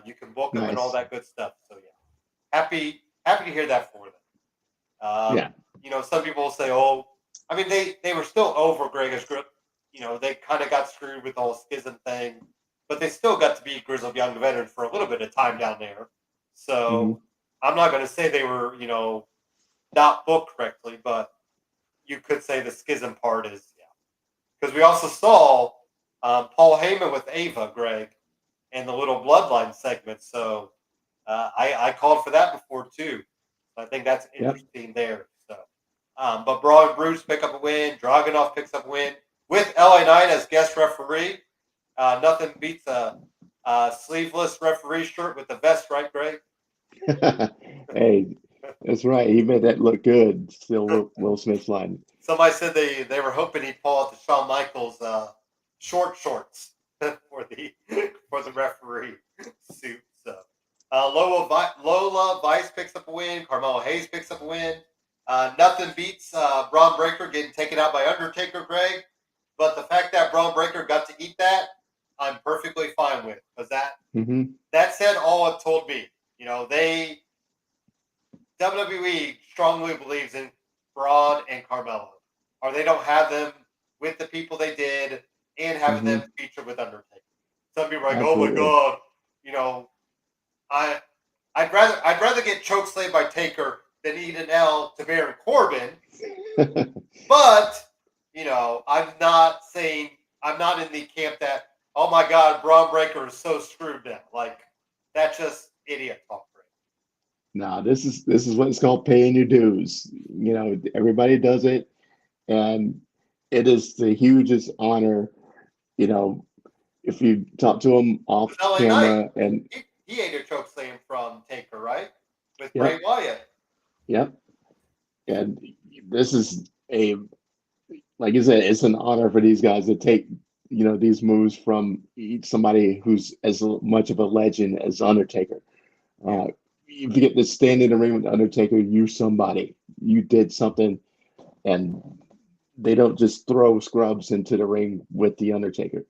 you can book them and all Nice. that good stuff. So yeah, happy to hear that for them. Yeah. Some people will say, "Oh, I mean, they were still over Greg as they kind of got screwed with the whole schism thing, but they still got to be Grizzled Young Veterans for a little bit of time down there. Hmm. So I'm not going to say they were, not booked correctly, but you could say the schism part is, yeah. Because we also saw Paul Heyman with Ava, Greg, and the little bloodline segment. So I called for that before too. I think that's Yep. interesting there. So, but Braun and Bruce pick up a win. Dragunov picks up a win with LA Knight as guest referee. Nothing beats a sleeveless referee shirt with the vest, right, Greg? Hey, that's right. He made that look good. Still Will Smith's line. Somebody said they were hoping he'd pull out the Shawn Michaels short shorts for the referee suit. So Lola Vice picks up a win. Carmelo Hayes picks up a win. Nothing beats Braun Breaker getting taken out by Undertaker, Greg. But the fact that Braun Breaker got to eat that, I'm perfectly fine with, because Hmm. that said all it told me. They WWE strongly believes in Braun and Carmelo, or they don't have them with the people they did and having Hmm. them featured with Undertaker. Some people are like, "Oh my Absolutely. god," you know, I I'd rather get chokeslammed by Taker than eat an L to Baron Corbin. But I'm not in the camp that, oh my god, Braun Breaker is so screwed now. Like, that's just idiot talk. Nah, this is what it's called paying your dues. Everybody does it, and it is the hugest honor. You know, if you talk to them It was off LA Knight. camera, and He ate a choke slam from Taker, right? With Bray yep, Wyatt. yep, and this is like you said, it's an honor for these guys to take these moves from somebody who's as much of a legend as Undertaker. Yeah. If you get to stand in the ring with Undertaker, you somebody, you did something, and they don't just throw scrubs into the ring with the Undertaker.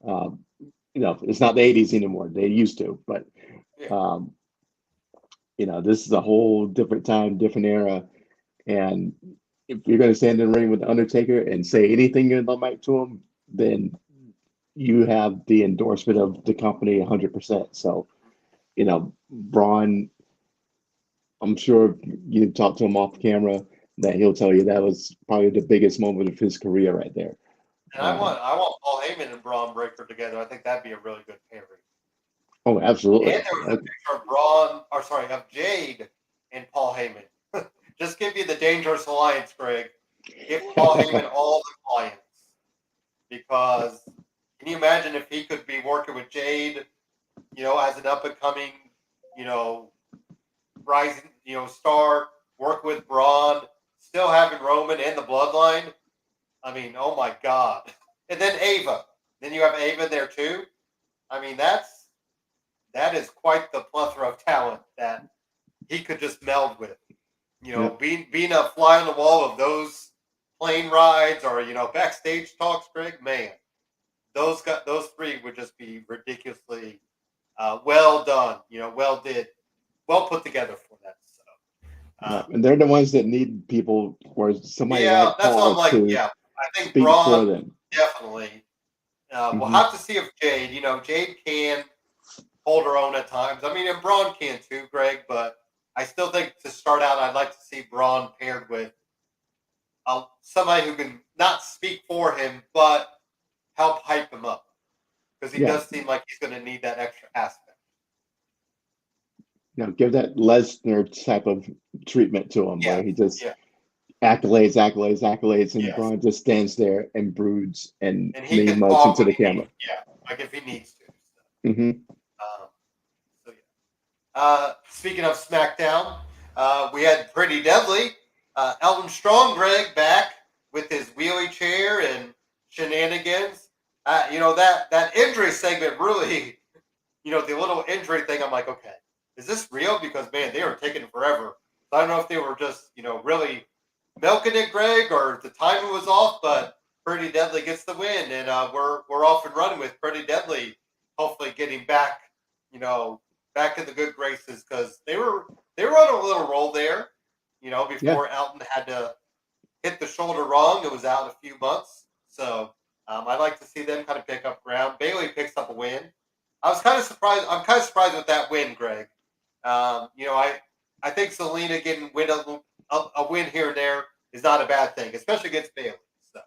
Um, it's not the '80s anymore. They used to, but Yeah. um, this is a whole different time, different era, and if you're going to stand in the ring with the Undertaker and say anything in the mic to him, then you have the endorsement of the company 100%. So, Braun, I'm sure you talked to him off camera that he'll tell you that was probably the biggest moment of his career right there. And I want Paul Heyman and Braun Breaker together. I think that'd be a really good pairing. Oh, And absolutely. there was a picture of of Jade and Paul Heyman. Just give you the dangerous alliance, Greg. Give Paul Heyman all the clients. Because can you imagine if he could be working with Jade, as an up and coming, you know, rising, star, work with Braun, still having Roman and the bloodline. I mean, oh my God. And then Ava. Then you have Ava there too. I mean, that is quite the plethora of talent that he could just meld with. Yep. Being a fly on the wall of those plane rides or backstage talks, Greg, man, those three would just be ridiculously well done. Well put together for that. So, Yep. And they're the ones that need people or somebody yeah, like that's what I'm Paul like. to Yeah, I think speak for Braun them. definitely. We'll Hmm. have to see if Jade. Jade can hold her own at times. I mean, and Braun can too, Greg. But I still think to start out, I'd like to see Braun paired with somebody who can not speak for him, but help hype him up, because he Yeah. does seem like he's going to need that extra aspect. Give that Lesnar type of treatment to him Yeah, where he just yeah, accolades, accolades, accolades, and yes. Braun just stands there and broods and And he mean can mugs talk into when the he needs. camera. Yeah, like if he needs to. Hmm. Um, so yeah. Speaking of SmackDown, we had Pretty Deadly, Elton Strong, Greg, back with his wheelie chair and shenanigans. That injury segment really, the little injury thing. I'm like, okay, is this real? Because man, they were taking forever. So I don't know if they were just, really milking it, Greg, or the timing was off. But Pretty Deadly gets the win, and we're off and running with Pretty Deadly. Hopefully, getting back, back in the good graces because they were on a little roll there. Yeah. Before Elton had to hit the shoulder wrong, it was out a few months. So I'd like to see them kind of pick up ground. Bailey picks up a win. I was kind of surprised. I'm kind of surprised with that win, Greg. I think Selena getting a win here and there is not a bad thing, especially against Bailey. So,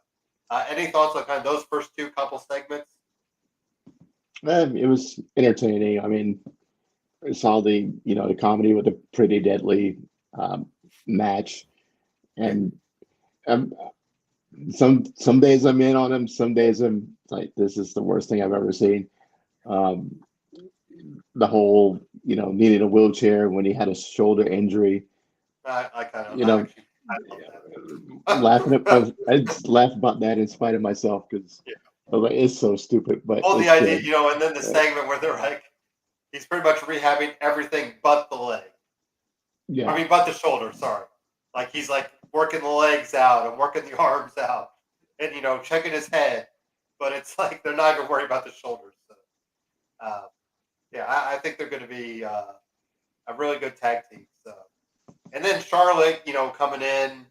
any thoughts on kind of those first two couple segments? It was entertaining. I mean, I saw the comedy with a Pretty Deadly match, and um, some days I'm in on him. Some days I'm like, this is the worst thing I've ever seen. Um, the whole, needing a wheelchair when he had a shoulder injury. I kind of, You I know, actually, I love laughing that. I just laugh about that in spite of myself because Yeah. like, it's so stupid, but Well, the it's idea, good. and then the segment where they're like, he's pretty much rehabbing everything but the leg. I Yeah, mean, but the shoulder. Sorry, like he's like working the legs out and working the arms out, and checking his head. But it's like they're not even worried about the shoulders. So, uh, yeah, I think they're going to be a really good tag team. So, and then Charlotte, coming in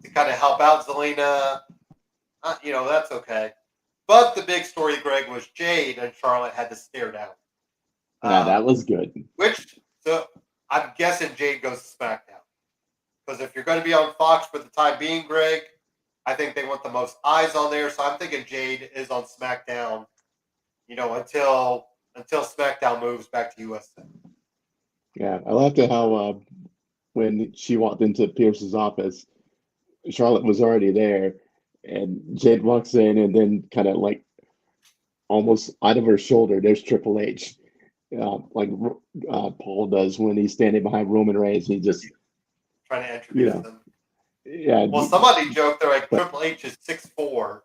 to kind of help out Zelina. That's okay. But the big story, Greg, was Jade and Charlotte had to stare down. yeah, that Um, was good. so I'm guessing Jade goes to SmackDown. Because if you're going to be on Fox for the time being, Greg, I think they want the most eyes on there. So I'm thinking Jade is on SmackDown, until SmackDown moves back to USA. Yeah, I laughed at how when she walked into Pierce's office, Charlotte was already there, and Jade walks in, and then kind of like almost out of her shoulder, there's Triple H, like Paul does when he's standing behind Roman Reigns. He just, Trying to you introduce know, them. yeah, Well, somebody joked they're like but Triple H is 6'4",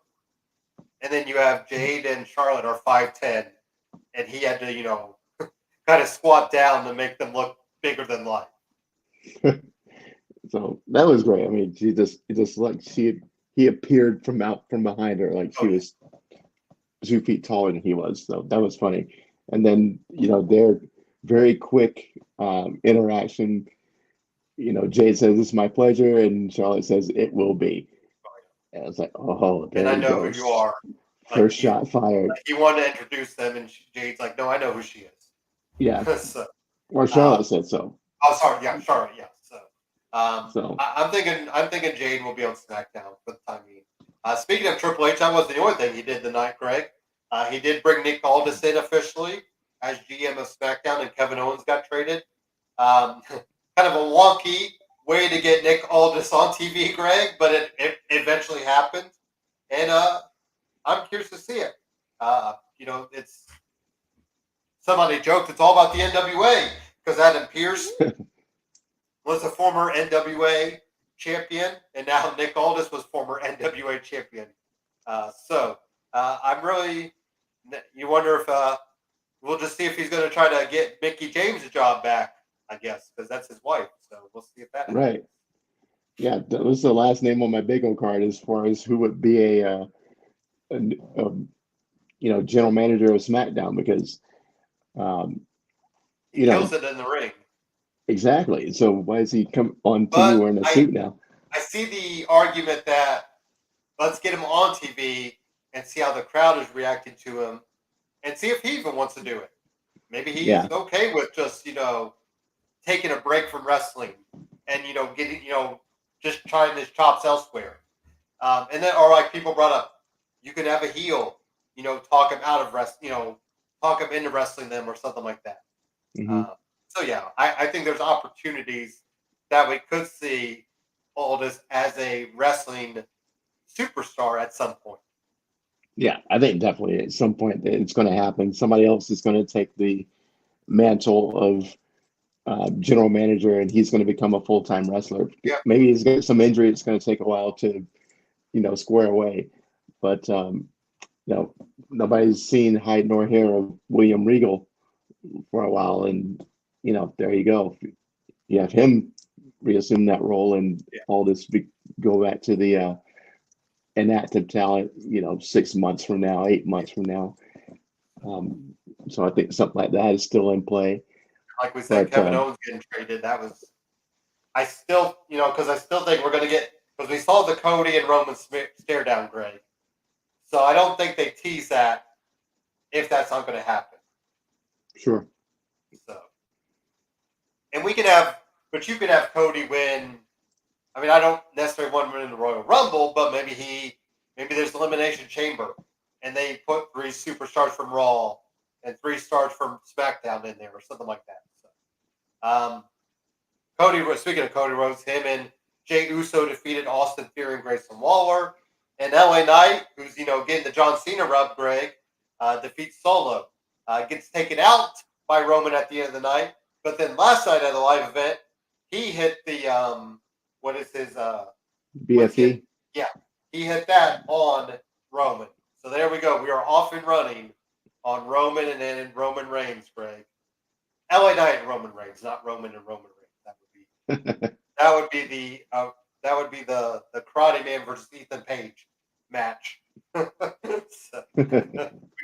and then you have Jade and Charlotte are 5'10", and he had to, kind of squat down to make them look bigger than life. so that was great. I mean, it just like he appeared from out from behind her, like Oh she yeah. was 2 feet taller than he was. So that was funny. And then, their very quick interaction. Jade says, "It's my pleasure," and Charlotte says, "It will be." And I was like, "Oh, And there I we know go. who you are. First shot fired." Like he wanted to introduce them, and Jade's like, "No, I know who she Yeah. is." So, Or um, Charlotte said so. oh, sorry, yeah, Charlotte, yeah. So, So, I'm thinking Jade will be on SmackDown for the time being. Speaking of Triple H, that wasn't the only thing he did tonight, Greg. He did bring Nick Aldis in officially as GM of SmackDown, and Kevin Owens got traded. Kind of a wonky way to get Nick Aldis on TV, Greg, but it eventually happened, and I'm curious to see it. It's somebody joked it's all about the NWA because Adam Pierce was a former NWA champion, and now Nick Aldis was former NWA champion. I'm really. You wonder if we'll just see if he's going to try to get Mickey James a job back. I guess because that's his wife. So we'll see if that happens. right. Yeah, that was the last name on my bingo card as far as who would be a general manager of SmackDown because, um, He you know, kills it in the ring. exactly. So why is he come on TV But wearing a I suit now? I see the argument that let's get him on TV and see how the crowd is reacting to him and see if he even wants to do it. Maybe he's Yeah. okay with just, taking a break from wrestling and, getting, just trying his chops elsewhere. And then, or like people brought up, you can have a heel, talk him out of talk him into wrestling them or something like that. Hmm. Um, so yeah, I think there's opportunities that we could see Aldis as a wrestling superstar at some point. Yeah, I think definitely at some point it's going to happen. Somebody else is going to take the mantle of general manager, and he's going to become a full-time wrestler. Yeah. Maybe he's got some injury. It's going to take a while to, square away. But, nobody's seen hide nor hair of William Regal for a while. And, there you go. You have him reassume that role, and all this go back to the inactive talent, 6 months from now, 8 months from now. So I think something like that is still in play. Like we said, Kevin Owens getting traded. That was, I still, because I still think we're going to get, because we saw the Cody and Roman stare down, Greg. So I don't think they tease that if that's not going to happen. Sure. So, and we can have, but you could have Cody win. I mean, I don't necessarily want him to win the Royal Rumble, but maybe there's Elimination Chamber, and they put 3 superstars from Raw and 3 stars from SmackDown in there, or something like that. So, Cody. Speaking of Cody Rhodes, him and Jey Uso defeated Austin Theory and Grayson Waller, and LA Knight, who's getting the John Cena rub, Greg, defeats Solo, gets taken out by Roman at the end of the night. But then last night at the live event, he hit the what is his BFE? Yeah, he hit that on Roman. So there we go. We are off and running on Roman and then Roman Reigns, Greg. LA Knight and Roman Reigns, not Roman and Roman Reigns. That would be the Karate Man versus Ethan Page match. So, we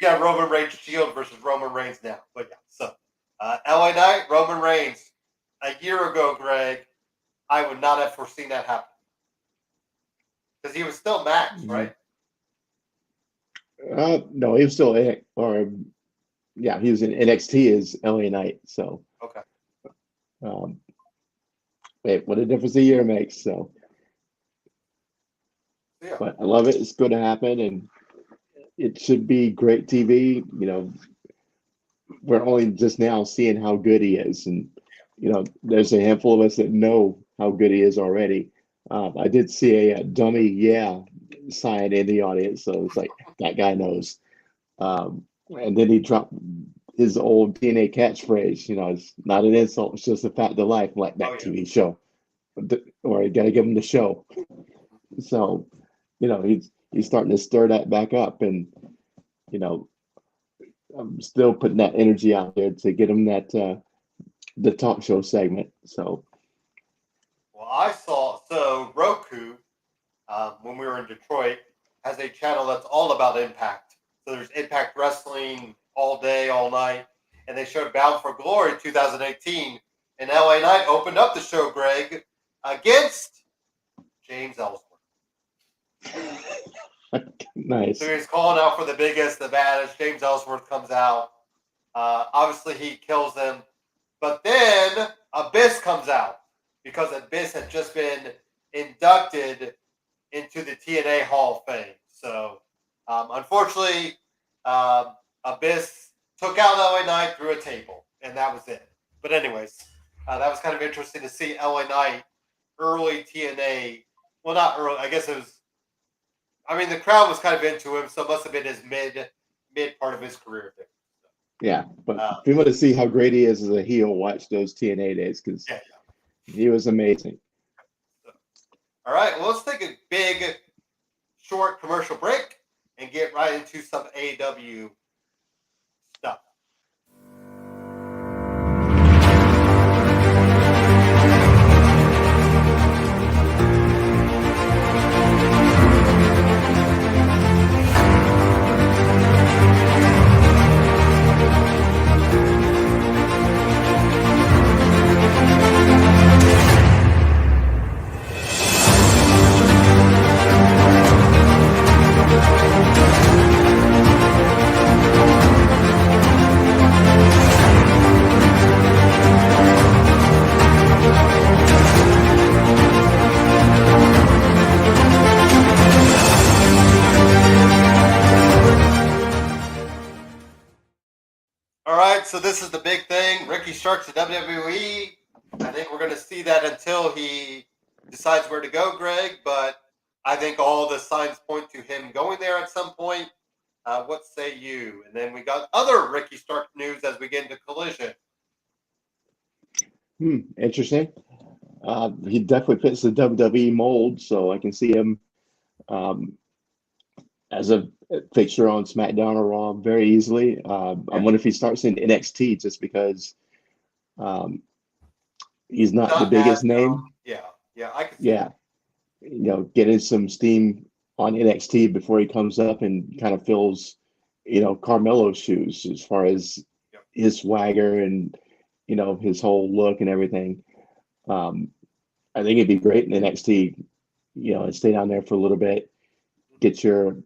got Roman Reigns Shield versus Roman Reigns now. But yeah, so LA Knight, Roman Reigns. A year ago, Greg, I would not have foreseen that happen. Because he was still Max, right? No, he was still he was in NXT as LA Knight. So okay. Wait, what a difference a year makes. So, yeah. But I love it. It's going to happen, and it should be great TV. We're only just now seeing how good he is, and there's a handful of us that know how good he is already. I did see a dummy sign in the audience, so it's like that guy knows. And then he dropped his old TNA catchphrase. It's not an insult; it's just a fact of life, like that TV show. Or you got to give him the show. So, he's starting to stir that back up, and I'm still putting that energy out there to get him that the talk show segment. So, well, I saw Roku when we were in Detroit has a channel that's all about Impact. So there's Impact Wrestling all day, all night, and they showed Bound for Glory 2018, and LA Knight opened up the show, Greg, against James Ellsworth. Nice. So he's calling out for the biggest, the baddest. James Ellsworth comes out. Obviously, he kills him. But then Abyss comes out because Abyss had just been inducted into the TNA Hall of Fame. So, unfortunately, Abyss took out LA Knight through a table, and that was it. But anyways, that was kind of interesting to see LA Knight early TNA. Well, not early. I guess it was. I mean, the crowd was kind of into him, so it must have been his mid part of his career there. So, yeah, but if you want to see how great he is as a heel, watch those TNA days because he was amazing. So, all right, well, let's take a big, short commercial break and get right into some AEW stuff. So this is the big thing. Ricky Starks to WWE. I think we're going to see that until he decides where to go, Greg. But I think all the signs point to him going there at some point. What say you? And then we got other Ricky Stark news as we get into Collision. Interesting. He definitely fits the WWE mold, so I can see him um, as a fixture on SmackDown or Raw very easily. I Yeah. wonder if he starts in NXT just because um, he's not the Not as biggest name. yeah, yeah, I can see that. Yeah, getting some steam on NXT before he comes up and kind of fills, Carmelo's shoes as far as Yep. his swagger and, his whole look and everything. Um, I think it'd be great in NXT, and stay down there for a little bit, get your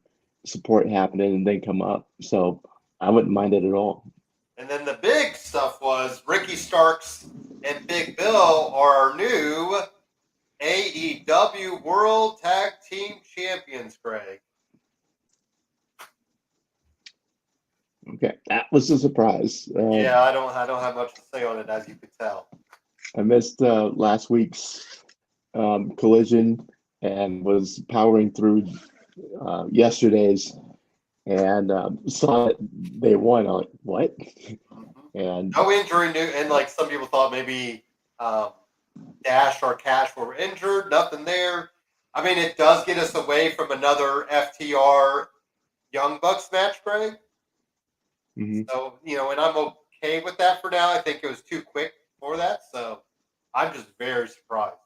support happening, and then come up. So I wouldn't mind it at all. And then the big stuff was Ricky Starks and Big Bill are our new AEW World Tag Team Champions, Greg. Okay, that was a surprise. Yeah, I don't have much to say on it, as you could tell. I missed last week's collision and was powering through yesterday's and saw that they won. I'm like, what? And No injury, and like some people thought maybe Dash or Cash were injured. Nothing there. I mean, it does get us away from another FTR Young Bucks match, Greg. mhm. So, and I'm okay with that for now. I think it was too quick for that. So I'm just very surprised.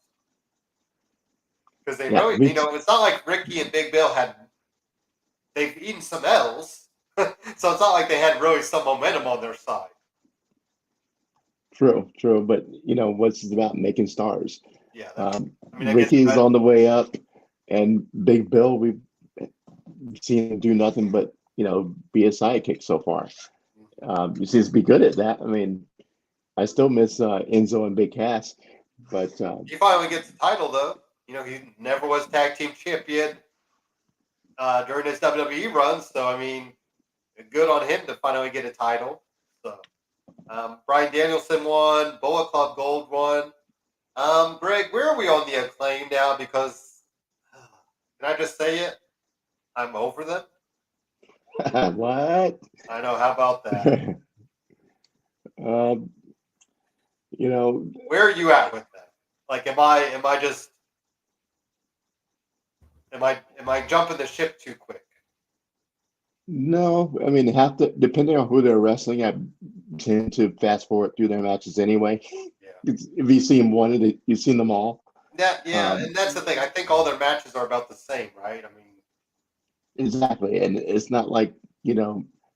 Because they Yeah, really, it's not like Ricky and Big Bill they've eaten some L's. So it's not like they had really some momentum on their side. true. But what's it about making stars? Yeah, that's, I mean, I guess Ricky's on the way up, and Big Bill, we've seen him do nothing but be a sidekick so far. He seems to be good at that. I mean, I still miss Enzo and Big Cass, but he finally gets the title, though. He never was tag team champion during his WWE run. So, I mean, good on him to finally get a title. So, Bryan Danielson won. Bullet Club Gold won. Greg, where are we on the Acclaim now? Because, can I just say it? I'm over them. what? I know. How about that? um, you know, Where are you at with that? Like, am I just am I jumping the ship too quick? no, I mean, have to depending on who they're wrestling. I tend to fast forward through their matches anyway. Yeah. If you've seen one, you've seen them all. Yeah, and that's the thing. I think all their matches are about the same, right? I mean, Exactly, and it's not like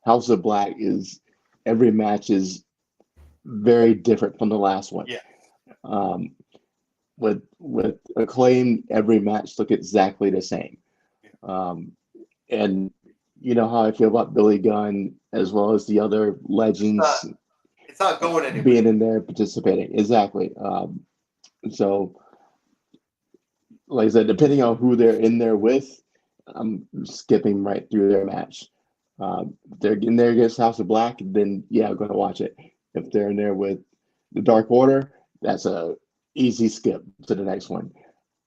House of Black is every match is very different from the last one. yeah, Um, with Acclaim, every match look exactly the same. yeah. And you know how I feel about Billy Gunn as well as the other It's not legends it's not going anywhere. being in there participating. Exactly. So, like I said, depending on who they're in there with, I'm skipping right through their match. If they're in there against House of Black, then yeah, I'm going to watch it. If they're in there with the Dark Order, that's a easy skip to the next one.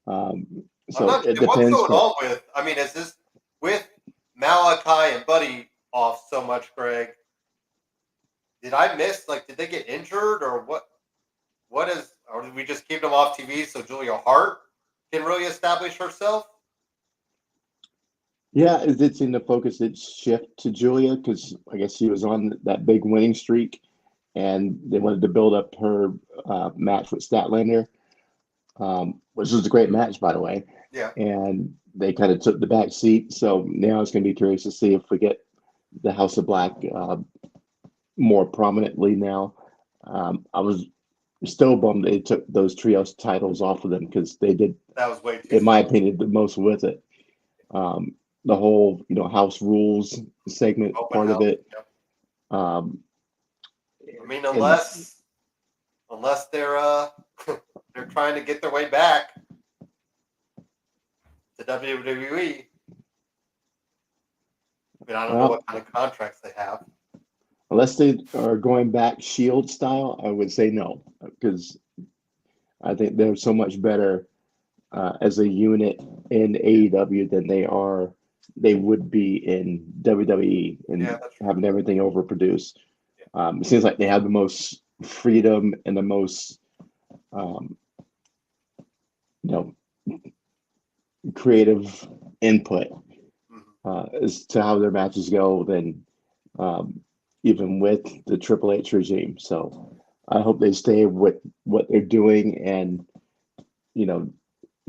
I'm So not. it What's depends. going on with? I mean, is this with Malachi and Buddy off so much, Greg? Did I miss? Like, did they get injured or what? What is? Or did we just keep them off TV so Julia Hart can really establish herself? Yeah, it did seem to focus its shift to Julia because I guess she was on that big winning streak, and they wanted to build up her match with Statlander, which was a great match, by the way. Yeah. And they kind of took the back seat. So now it's going to be curious to see if we get the House of Black more prominently now. I was still bummed they took those trios titles off of them because they did, That was way too. in my opinion, the most with it. The whole, house rules segment Open part of house. it. Yep. Um, I mean, and unless they're they're trying to get their way back to WWE. I mean, I don't know what kind of contracts they have. unless they are going back Shield style, I would say no, because I think they're so much better as a unit in AEW than they would be in WWE and Yeah, that's right. having everything overproduced. Yeah. It seems like they have the most freedom and the most um, you know, creative input as to how their matches go than even with the Triple H regime. So I hope they stay with what they're doing, and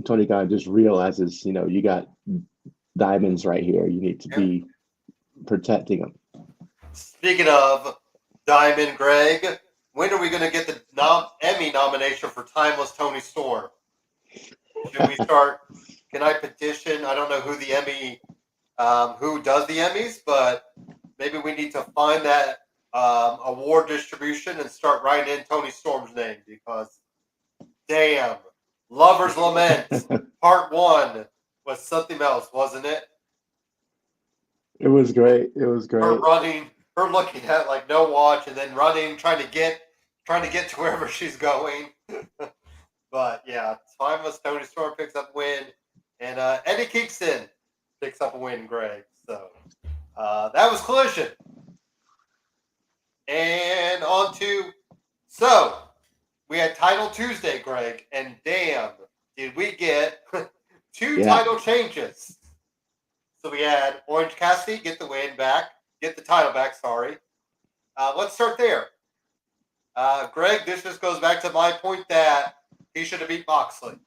Tony Khan just realizes you got diamonds right here. You need to be protecting them. Speaking of Diamond, Greg, when are we going to get the Emmy nomination for Timeless Tony Storm? Should we start? Can I petition? I don't know who the Emmy, who does the Emmys, but maybe we need to find that award distribution and start writing in Tony Storm's name, because damn, Lover's Lament Part 1 was something else, wasn't it? It was great. It was great. Her running, her looking at like no watch, and then running, trying to get to wherever she's going. But yeah, Timeless Tony Storm picks up a win, and Eddie Kingston picks up a win, Greg. So that was Collision. And on to, so we had Title Tuesday, Greg, and damn, did we get two title changes. So we had Orange Cassidy get the title back, sorry. Let's start there. Greg, this just goes back to my point that he should have beat Moxley.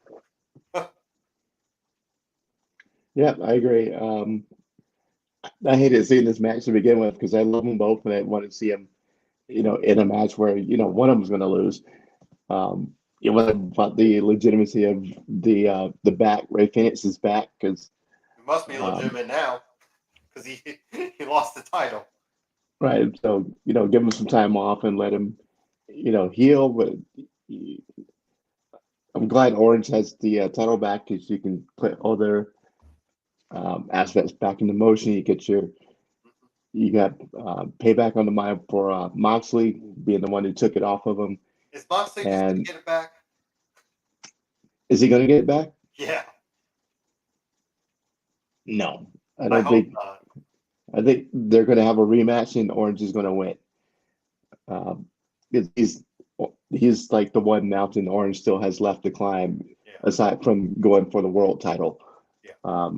Yeah, I agree. I hated seeing this match to begin with because I love them both, and I wanted to see them, in a match where one of them was going to lose. It wasn't about the legitimacy of the back. Ray Phoenix's back, because it must be legitimate now because he lost the title. Right. So give him some time off and let him heal. But I'm glad Orange has the title back, because you can put other aspects back into motion. You got payback on the mind for Moxley being the one who took it off of him. Is Moxley just going to get it back? Is he going to get it back? Yeah. No, I think not. I think they're going to have a rematch, and Orange is going to win. He's like the one mountain Orange still has left to climb, aside from going for the world title. Yeah.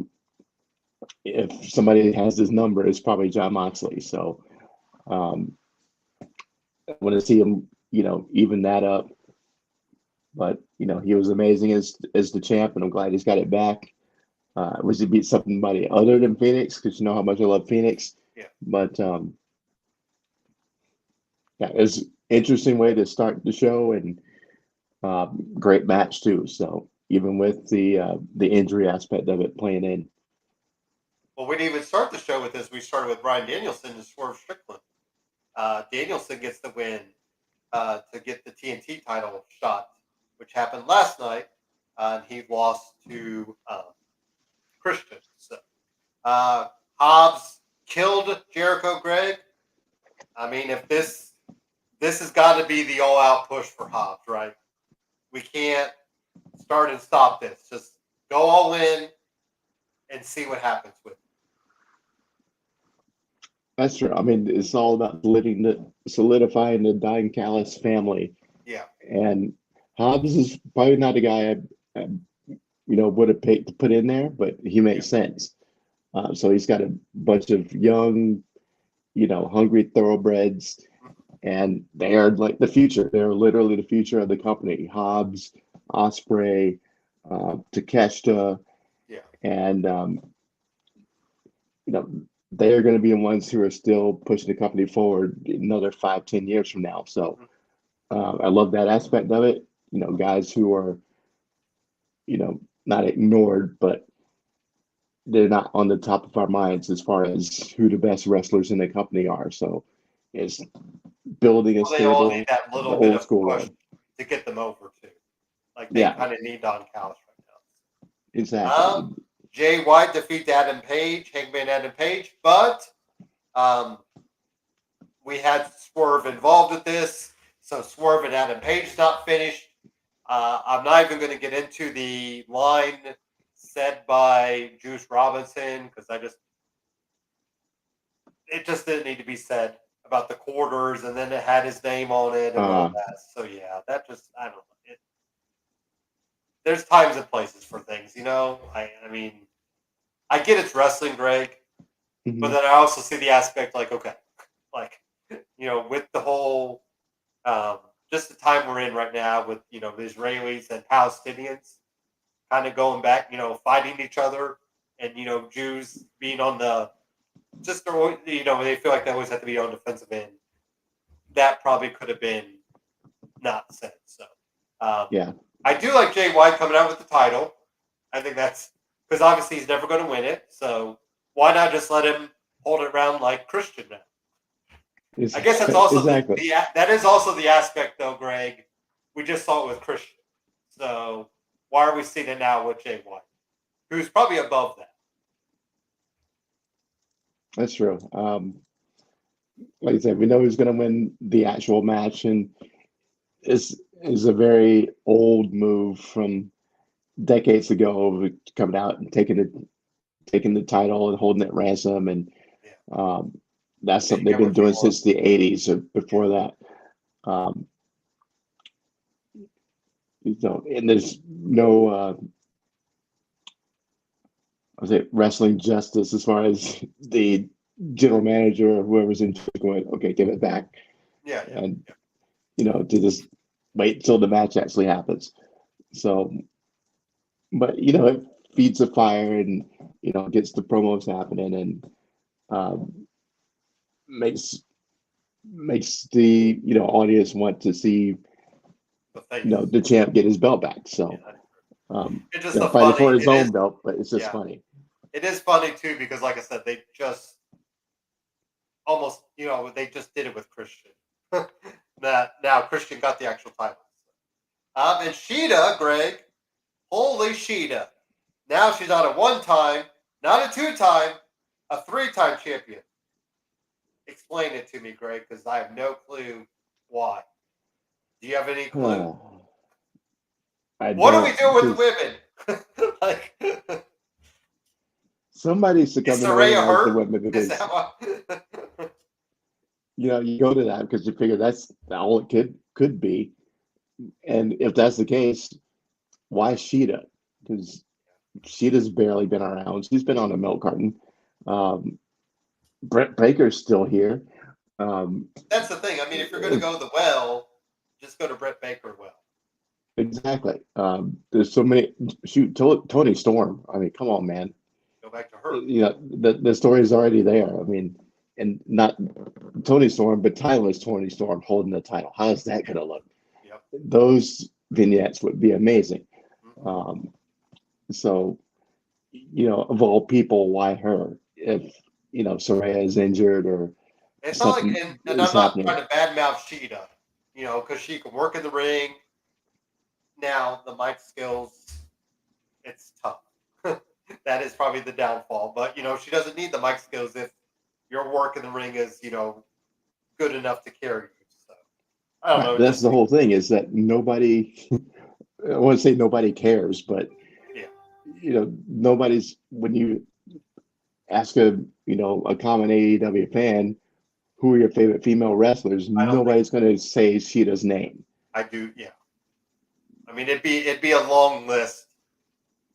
If somebody has his number, it's probably Jon Moxley. So I want to see him, even that up. But he was amazing as the champ, and I'm glad he's got it back. Was he beat somebody other than Phoenix? Because you know how much I love Phoenix. Yeah. But it was an interesting way to start the show, and great match too. So even with the injury aspect of it playing in. Well, we didn't even start the show with this. We started with Bryan Danielson and Swerve Strickland. Danielson gets the win to get the TNT title shot, which happened last night, and he lost to Christian. So Hobbs killed Jericho, Greg. I mean, if this has got to be the all-out push for Hobbs, right? We can't start and stop this. Just go all in and see what happens with it. That's true. I mean, it's all about solidifying the Don Callis family. Yeah. And Hobbs is probably not a guy I would have picked to put in there, but he makes sense. So he's got a bunch of young, hungry thoroughbreds, and they are like the future. They're literally the future of the company. Hobbs, Ospreay, Takeshita, and they are going to be the ones who are still pushing the company forward another 5-10 years from now. So I love that aspect of it. Guys who are, not ignored, but they're not on the top of our minds as far as who the best wrestlers in the company are. So it's building a stable, they all need that little bit of school push to get them over too. Like they kind of need Don Callis right now. Exactly. Jay White defeats Hangman Adam Page, but we had Swerve involved with this, so Swerve and Adam Page is not finished. I'm not even going to get into the line said by Juice Robinson, because it just didn't need to be said about the quarters, and then it had his name on it and all that. So yeah, that just, I don't know. there's times and places for things, you know. I mean, I get it's wrestling, Greg, but Mhm. then I also see the aspect like, okay, like with the whole um, just the time we're in right now with the Israelis and Palestinians kind of going back, fighting each other, and Jews being on the just they feel like they always have to be on defensive end. That probably could have been not said. So Yeah, I do like Jay White coming out with the title. I think that's because obviously he's never going to win it. So why not just let him hold it around like Christian now? I guess that's also exactly. that is also the aspect though, Greg. We just saw it with Christian. So why are we seeing it now with Jay White, who's probably above that? That's true. Like I said, we know who's going to win the actual match, and is a very old move from decades ago, coming out and taking the title and holding it ransom, and Yeah, um, that's yeah, you something they've get been what you doing want. since the '80s or Yeah, before that. Um, and there's no, I say wrestling justice as far as the general manager or whoever's in charge going, okay, give it back, yeah, yeah, and to just wait till the match actually happens. So, but it feeds the fire, and gets the promos happening, and um, makes makes the audience want to see the face. the champ get his belt back. Yeah, So it's just a fighting funny. for his It is. own belt, but it's just Yeah, funny. it is funny too because, like I said, they just almost they just did it with Christian. That now Christian got the actual title. And Sheeta, Greg, holy Sheeta. Now she's not a one-time, not a two-time, a three-time champion. Explain it to me, Greg, because I have no clue why. Do you have any clue? I What do we don't, do with because women? Like, somebody should is come and Saraya organize the hurt? women, Is because that why? you go to that because you figure that's all it could be, and if that's the case, why Sheeta? Because Sheeta's barely been around. She's been on a milk carton. Um, Brett Baker's still here. Um, That's the thing. I mean, if you're going to if, go the well, just go to Brett Baker well. exactly. There's so many. Shoot, Tony Storm. I mean, come on, man. Go back to her. The story is already there. I mean, and not Tony Storm, but Tyler's Tony Storm holding the title. How is that Yeah. going to look? Yep. Those vignettes would be amazing. Mm-hmm. Um, so, of all people, why her? If Soraya is injured or It's not like, something and is I'm not happening. trying to badmouth Sheeta, because she can work in the ring. Now, the mic skills, it's tough. That is probably the downfall. But, she doesn't need the mic skills if your work in the ring is, good enough to carry you. So, I don't Right. know. It That's just the seems, whole thing, is that nobody, I want to say nobody cares, but yeah. nobody's, when you ask a common AEW fan, who are your favorite female wrestlers, I don't think nobody's going to say Sheeta's name. I do. Yeah. I mean, it'd be a long list.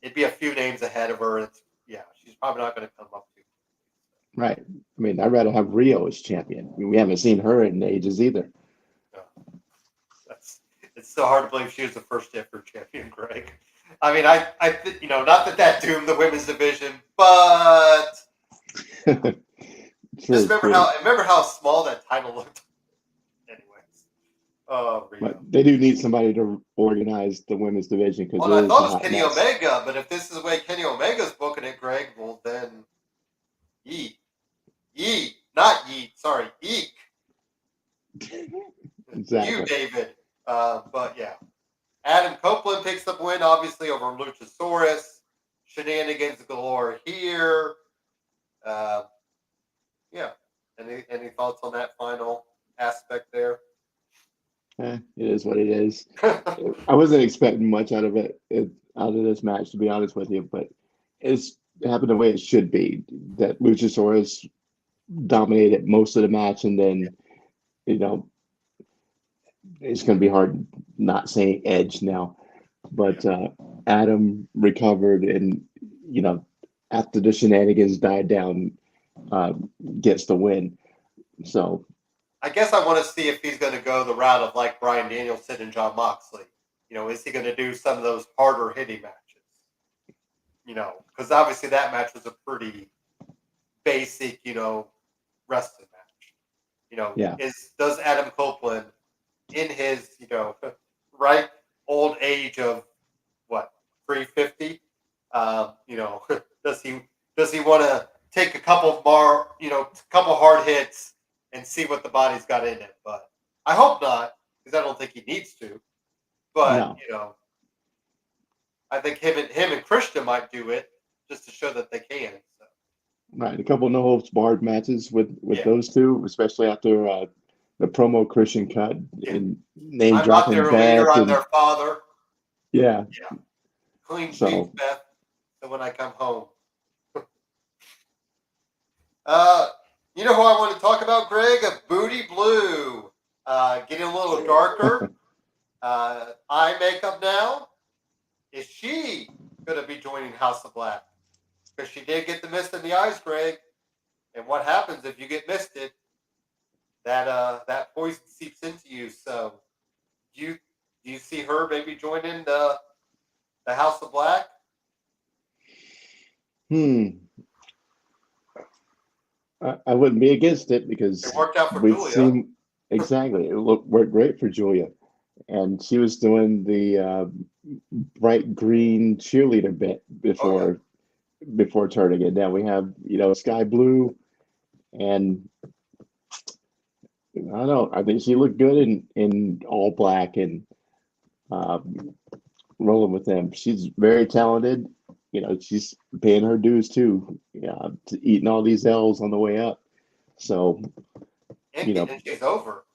It'd be a few names ahead of her. Yeah, she's probably not going to come up to. Right. I mean, I'd rather have Rio as champion. I mean, we haven't seen her in ages either. No, that's it's so hard to believe she was the first ever champion, Greg. I mean, not that doomed the women's division, but just True, true. remember how small that title looked. Anyways, oh But Rio. they do need somebody to organize the women's division, because Well, it I is thought a it was hot Kenny mess. Omega, but if this is the way Kenny Omega's booking it, Greg, well then, yeet, yeet, not yeet. Sorry, eek. You, Exactly. David. But yeah, Adam Copeland picks up win, obviously, over Luchasaurus. Shenanigans galore here. Uh, yeah. Any thoughts on that final aspect there? It is what it is. I wasn't expecting much out of this match, to be honest with you, but it happened the way it should be. That Luchasaurus dominated most of the match, and Yeah. then you know it's going to be hard not saying Edge now, Yeah. but Adam recovered and, after the shenanigans died down, gets the win. So I guess I want to see if he's going to go the route of like Bryan Danielson and Jon Moxley. Is he going to do some of those harder hitting matches? Because obviously that match was a pretty basic, wrestling match. Yeah. Does Adam Copeland in his, right old age of what, 350, does he want to take a couple more, couple hard hits and see what the body's got in it? But I hope not, because I don't think he needs to. But No. I think him and Christian might do it just to show that they can. So. Right, a couple no holds barred matches with Yeah. those two, especially after the promo Christian cut and name I'm not dropping their Beth leader, I'm and their father. yeah. Clean So- sheets, Beth. So when I come home. You know who I want to talk about, Greg? A Booty Blue. Getting a little darker. Eye makeup now. Is she going to be joining House of Black? Because she did get the mist in the eyes, Greg. And what happens if you get misted? That poison seeps into you. So, do you see her maybe joining the House of Black? I wouldn't be against it because It worked out for we've Julia. seen exactly. It worked great for Julia, and she was doing the bright green cheerleader bit before turning it. Now we have sky blue, and I don't know. I think she looked good in all black and rolling with them. She's very talented. She's paying her dues too. Eating all these L's on the way up. So, And she's over.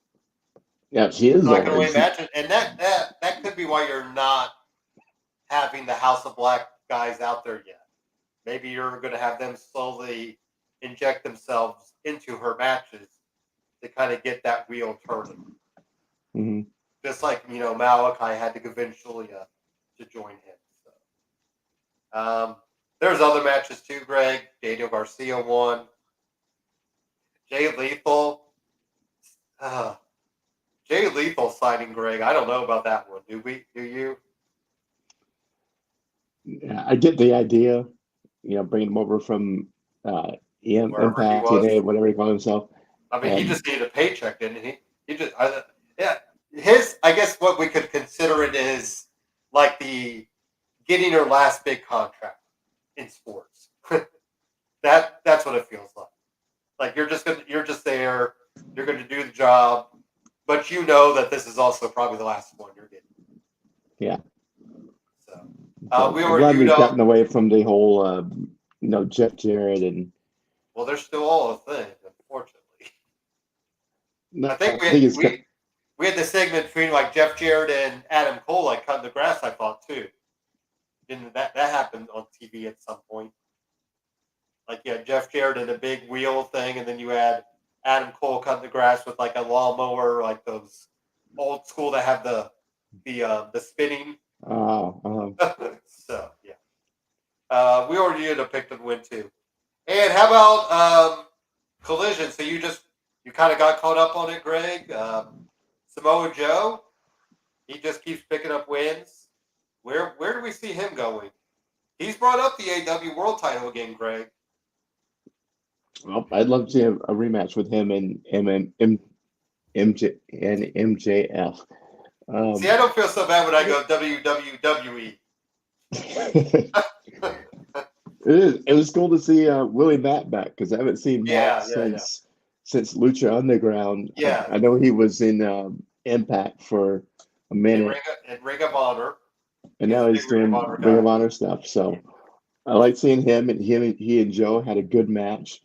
yeah, she is. So I over. can only imagine, and that could be why you're not having the House of Black guys out there yet. Maybe you're going to have them slowly inject themselves into her matches to kind of get that wheel turning. Mm-hmm. Just like Malachi had to convince Julia to join him. So, there's other matches too, Greg. Daniel Garcia won. Jay Lethal. Jay Lethal signing, Greg. I don't know about that one. Do you? Yeah, I get the idea. Bringing him over from Wherever he Impact, was. TNA, whatever he called himself. I mean, he just needed a paycheck, didn't he? Yeah. I guess what we could consider it is like the getting your last big contract in sports. That's what it feels like. Like you're just there. You're going to do the job, but you know that this is also probably the last one you're getting. Yeah. So I'm glad we've gotten away from the whole, Jeff Jarrett and. Well, they're still all a thing, unfortunately. No, I think we had the segment between like Jeff Jarrett and Adam Cole, like cutting the grass. I thought too. Didn't that happened on TV at some point? Like you had Jeff Jarrett in a big wheel thing, and then you had Adam Cole cutting the grass with like a lawnmower, like those old school that have the spinning. Oh. So yeah, we already did a pick to win too. And how about Collision? So you kind of got caught up on it, Greg. Samoa Joe, he just keeps picking up wins. Where do we see him going? He's brought up the AW World Title again, Greg. Well, I'd love to see a rematch with him and MJF. See, I don't feel so bad when I go WWE. It was cool to see Willie Matt back because I haven't seen Matt Yeah. since Lucha Underground. Yeah. I know he was in Impact for a minute. In Ring of Honor. And now he's doing Ring of Honor stuff. So I like seeing him, and he and Joe had a good match.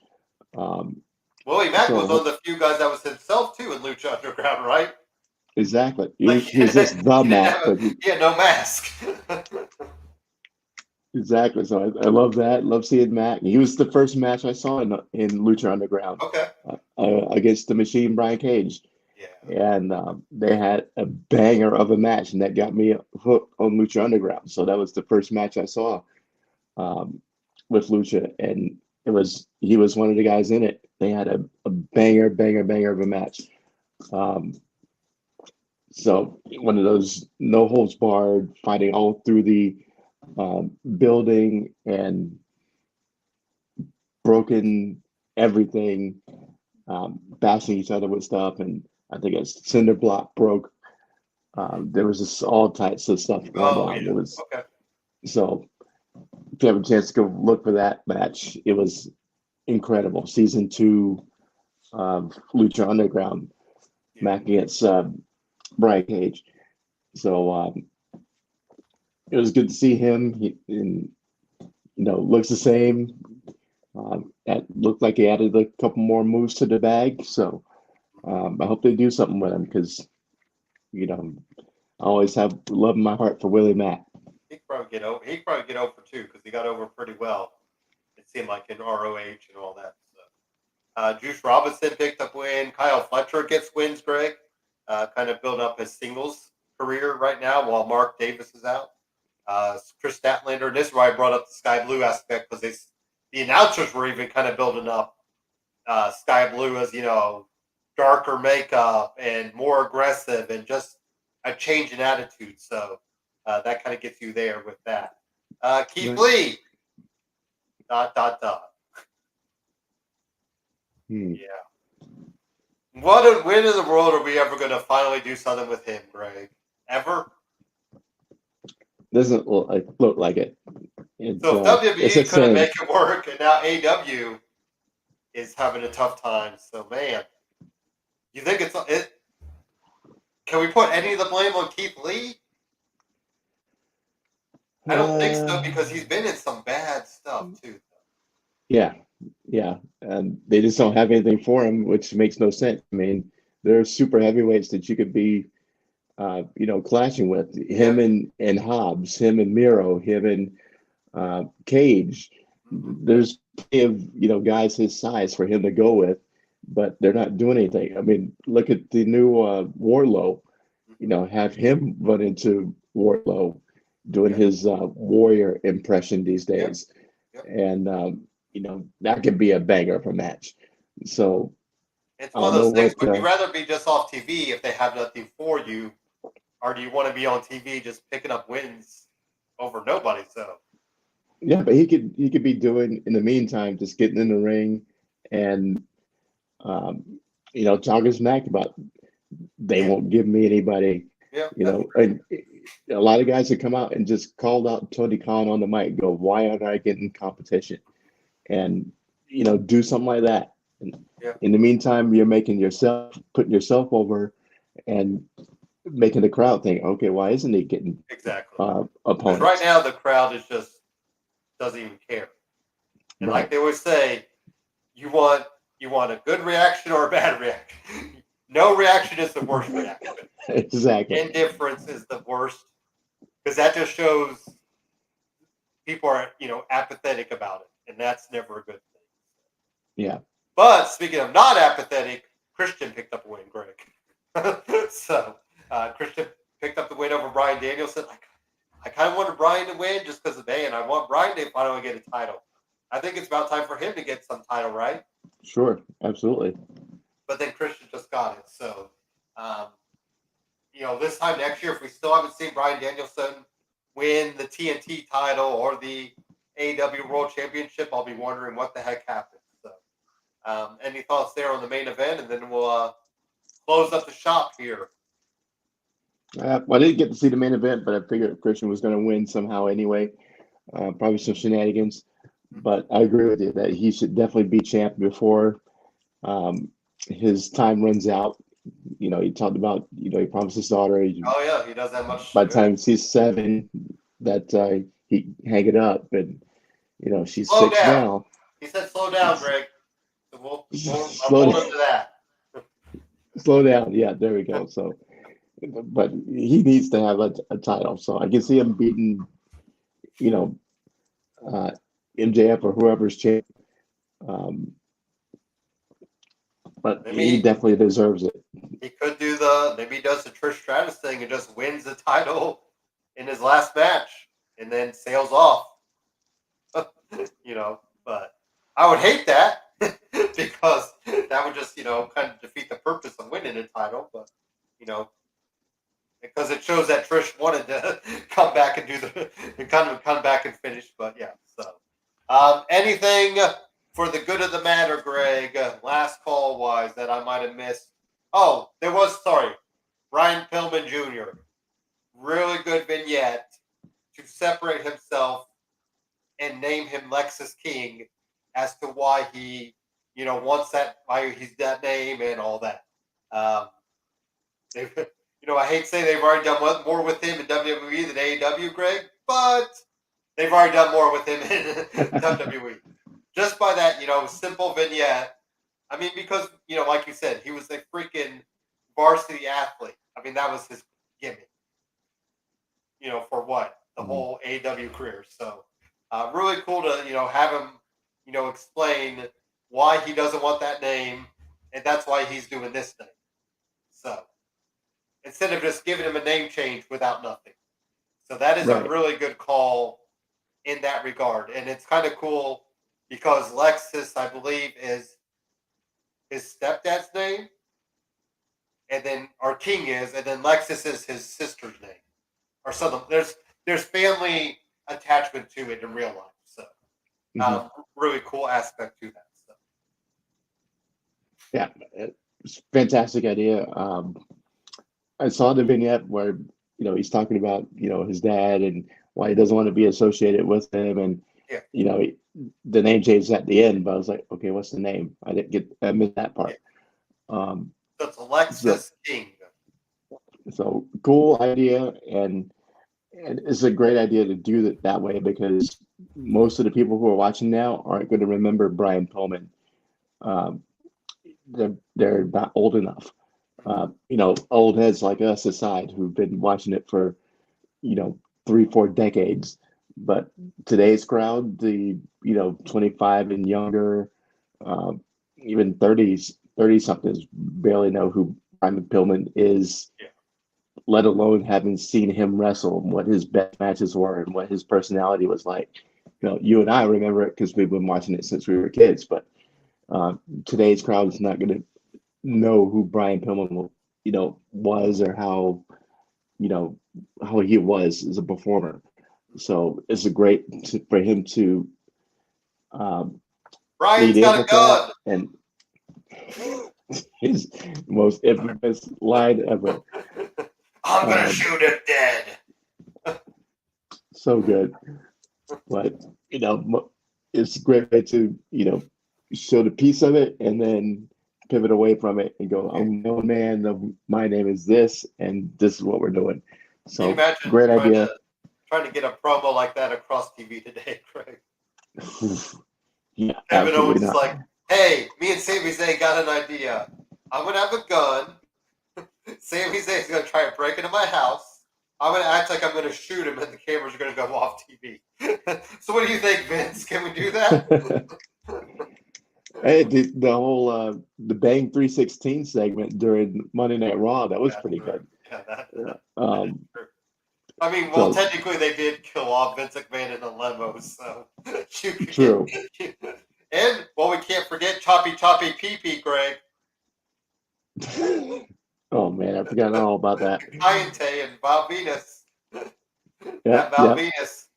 Willie Mack was one of the few guys that was himself too in Lucha Underground, right? Exactly. He was just the Mac. He had no mask. Exactly. So I love that. Love seeing Mac. He was the first match I saw in Lucha Underground. Okay. Against the Machine Brian Cage. Yeah. and they had a banger of a match, and that got me hooked on Lucha Underground. So that was the first match I saw um, with Lucha, and he was one of the guys in it. They had a banger of a match. Um, so one of those no holds barred fighting all through the building and broken everything, bashing each other with stuff, and I think a cinder block broke. There was just all types of stuff going Oh down. yeah. It was Okay. so if you have a chance to go look for that match, it was incredible. Season 2 of Lucha Underground, Yeah. Mac against Brian Cage. So it was good to see him. Looks the same. That looked like he added a couple more moves to the bag. So I hope they do something with him because, I always have love in my heart for Willie Mack. He could probably get over. He could probably get over too because he got over pretty well. It seemed like in ROH and all that stuff. Juice Robinson picked up win. Kyle Fletcher gets wins. Greg, kind of build up his singles career right now while Mark Davis is out. Chris Statlander, and this is why I brought up the Sky Blue aspect because the announcers were even kind of building up Sky Blue as darker makeup and more aggressive and just a change in attitude. So that kind of gets you there with that. Keith Right. Lee. ... Yeah. When in the world are we ever going to finally do something with him, Greg? Ever? Doesn't look like it. So if It's a WWE couldn't sin. make it work, and now AW is having a tough time. So man, you think it? Can we put any of the blame on Keith Lee? I don't think so because he's been in some bad stuff too. Yeah, yeah. They just don't have anything for him, which makes no sense. I mean, there are super heavyweights that you could be, clashing with. Him Yeah. and Hobbs, him and Miro, him and Cage. There's plenty of guys his size for him to go with, but they're not doing anything. I mean, look at the new Warlow. Have him run into Warlow doing Yep. his warrior impression these Yep. days, Yep. and that could be a banger of a match. So It's I one of don't know those things. what. Would you rather be just off TV if they have nothing for you, or do you want to be on TV just picking up wins over nobody? So Yeah, but he could be doing in the meantime, just getting in the ring and talking smack about they yeah, won't give me anybody. yeah, that's And a lot of guys have come out and just called out Tony Khan on the mic, and go, why aren't I getting competition? And do something like that. And yeah, in the meantime, you're putting yourself over and making the crowd think, okay, why isn't he getting exactly. Because opponents? right now the crowd is just doesn't even care. And like Right. they always say, you want a good reaction or a bad reaction. No reaction is the worst reaction. Exactly. Indifference is the worst because that just shows people are apathetic about it, and that's never a good thing. Yeah. But speaking of not apathetic, Christian picked up a win, Greg. So Christian picked up the win over Brian Danielson. I kind of wanted Brian to win just because of and I want Brian to finally get a title. I think it's about time for him to get some title, right? Sure. Absolutely. But then Christian just got it. So, this time next year, if we still haven't seen Brian Danielson win the TNT title or the AEW World Championship, I'll be wondering what the heck happened. So, any thoughts there on the main event? And then we'll close up the shop here. Well, I didn't get to see the main event, but I figured Christian was going to win somehow anyway. Probably some shenanigans. But I agree with you that he should definitely be champ before his time runs out. He talked about, he promised his daughter Oh, yeah, he does that much. by the time she's 7 that he hang it up. And, she's Slow 6 down. now. He said slow down, Greg. So I'm Slow holding down. to that. Slow down. Yeah, there we go. So, but he needs to have a title. So I can see him beating, uh, MJF or whoever's champ. But he Maybe definitely deserves it. he could do maybe he does the Trish Stratus thing and just wins the title in his last match and then sails off. But I would hate that because that would just, kind of defeat the purpose of winning a title. But, because it shows that Trish wanted to come back and come back and finish. But yeah, so anything for the good of the matter, Greg, last call wise that I might have missed. Oh, Brian Pillman Jr. Really good vignette to separate himself and name him Lexus King as to why he, wants why he's that name and all that. I hate to say they've already done more with him in WWE than AEW, Greg, but they've already done more with him in WWE. Just by that, simple vignette. I mean, because, like you said, he was a freaking varsity athlete. I mean, that was his gimmick, for what? The whole AEW career. So, really cool to, have him, explain why he doesn't want that name, and that's why he's doing this thing. So, instead of just giving him a name change without nothing. So that is a really good call in that regard. And it's kind of cool because Lexus, I believe, is his stepdad's name. And then King is, and then Lexus is his sister's name. Or something. There's family attachment to it in real life. So really cool aspect to that. So. Yeah, it's a fantastic idea. I saw the vignette where, he's talking about, his dad and why he doesn't want to be associated with him. And, the name change at the end, but I was like, okay, what's the name? I missed that part. So it's Alexis King. So cool idea. And it's a great idea to do it that way because most of the people who are watching now aren't going to remember Brian Pillman. They're not old enough. Old heads like us aside who've been watching it for, 3-4 decades. But today's crowd, the 25 and younger, even 30 somethings barely know who Brian Pillman is, let alone having seen him wrestle and what his best matches were and what his personality was like. You and I remember it because we've been watching it since we were kids, but today's crowd is not going to know who Brian Pillman, was or how he was as a performer. So it's a great for him to Brian's got a gun, and his most infamous line ever. I'm gonna shoot him dead. So good, but it's a great way to show the piece of it and then pivot away from it and go, I'm no man, my name is this, and this is what we're doing. So great idea. Trying to get a promo like that across TV today, Craig. Yeah, Kevin Owens is like, hey, me and Sami Zayn got an idea. I'm going to have a gun. Sami Zayn's going to try to break into my house. I'm going to act like I'm going to shoot him and the cameras are going to go off TV. So what do you think, Vince? Can we do that? Hey, the whole the Bang 316 segment during Monday Night Raw, that was pretty good. Yeah, that is true. I mean, technically they did kill off Vince McMahon in a limo, so true. And we can't forget Choppy Pee Pee, Greg. Oh man, I forgot all about that. Kayente and Val Venus. Val Venus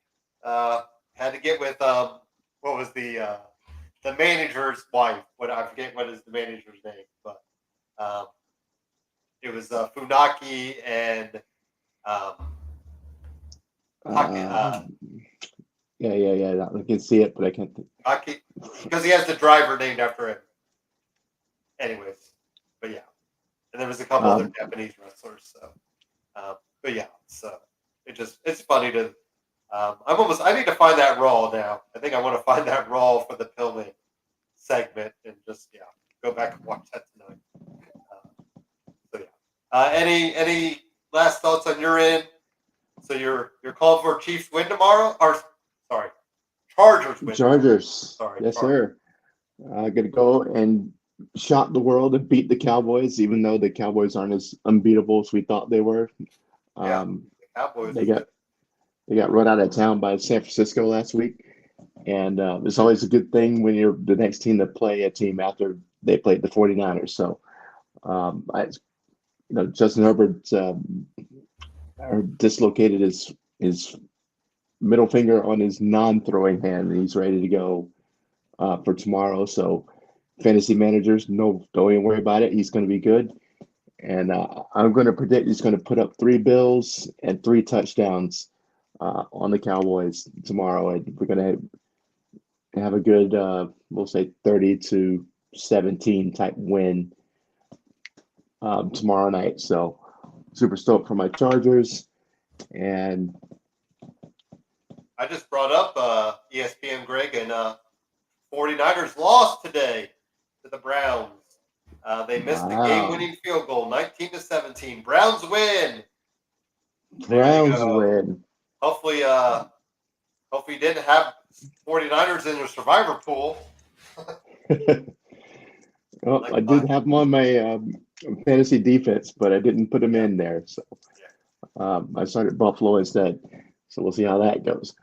had to get with what was the manager's wife? I forget what is the manager's name, but it was Funaki and yeah. I can see it, but I can't. Because he has the driver named after him. Anyways, but yeah, and there was a couple other Japanese wrestlers. So, but yeah, so it's funny to. I need to find that Raw now. I think I want to find that Raw for the Pillman segment and just go back and watch that tonight. So yeah, any last thoughts on your end? So you're calling for Chiefs win tomorrow, or sorry, Chargers win. Chargers. Sorry, yes, Chargers. Sir. I'm gonna go and shocked the world and beat the Cowboys, even though the Cowboys aren't as unbeatable as we thought they were. Yeah, Um, the Cowboys. they got run out of town by San Francisco last week, and it's always a good thing when you're the next team to play a team after they played the 49ers. So, Justin Herbert dislocated his middle finger on his non-throwing hand, and he's ready to go for tomorrow. So, fantasy managers, no, don't even worry about it. He's going to be good. And I'm going to predict he's going to put up 3 bills and 3 touchdowns on the Cowboys tomorrow. And we're going to have a good, we'll say 30-17 type win tomorrow night. So super stoked for my Chargers. And I just brought up ESPN, Greg, and 49ers lost today to the Browns. They missed the game-winning field goal, 19-17. Browns win. Browns win. Hopefully you didn't have 49ers in your survivor pool. Well, I did have them on my fantasy defense, but I didn't put them in there. So I started Buffalo instead. So we'll see how that goes.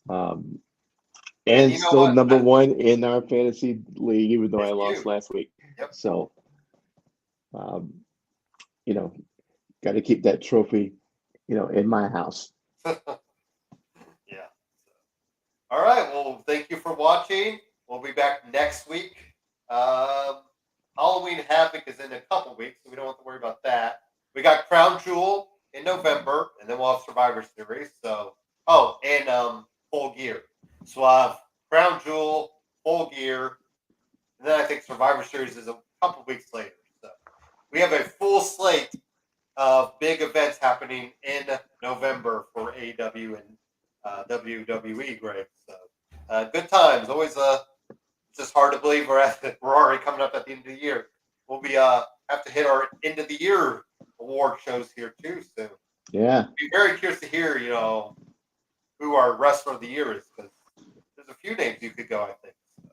And still what? Number 1 in our fantasy league, even though I lost last week. Yep. So, got to keep that trophy, in my house. Yeah. All right. Well, thank you for watching. We'll be back next week. Halloween Havoc is in a couple weeks, so we don't have to worry about that. We got Crown Jewel in November, and then we'll have Survivor Series. So, and Full Gear. So we'll have Crown Jewel, Full Gear, and then I think Survivor Series is a couple weeks later. So we have a full slate of big events happening in November for AEW and WWE, Greg. So good times. Always it's just hard to believe we're already coming up at the end of the year. We'll be have to hit our end of the year award shows here too soon. Yeah. Be very curious to hear, who our wrestler of the year is, because there's a few names you could go, I think. So,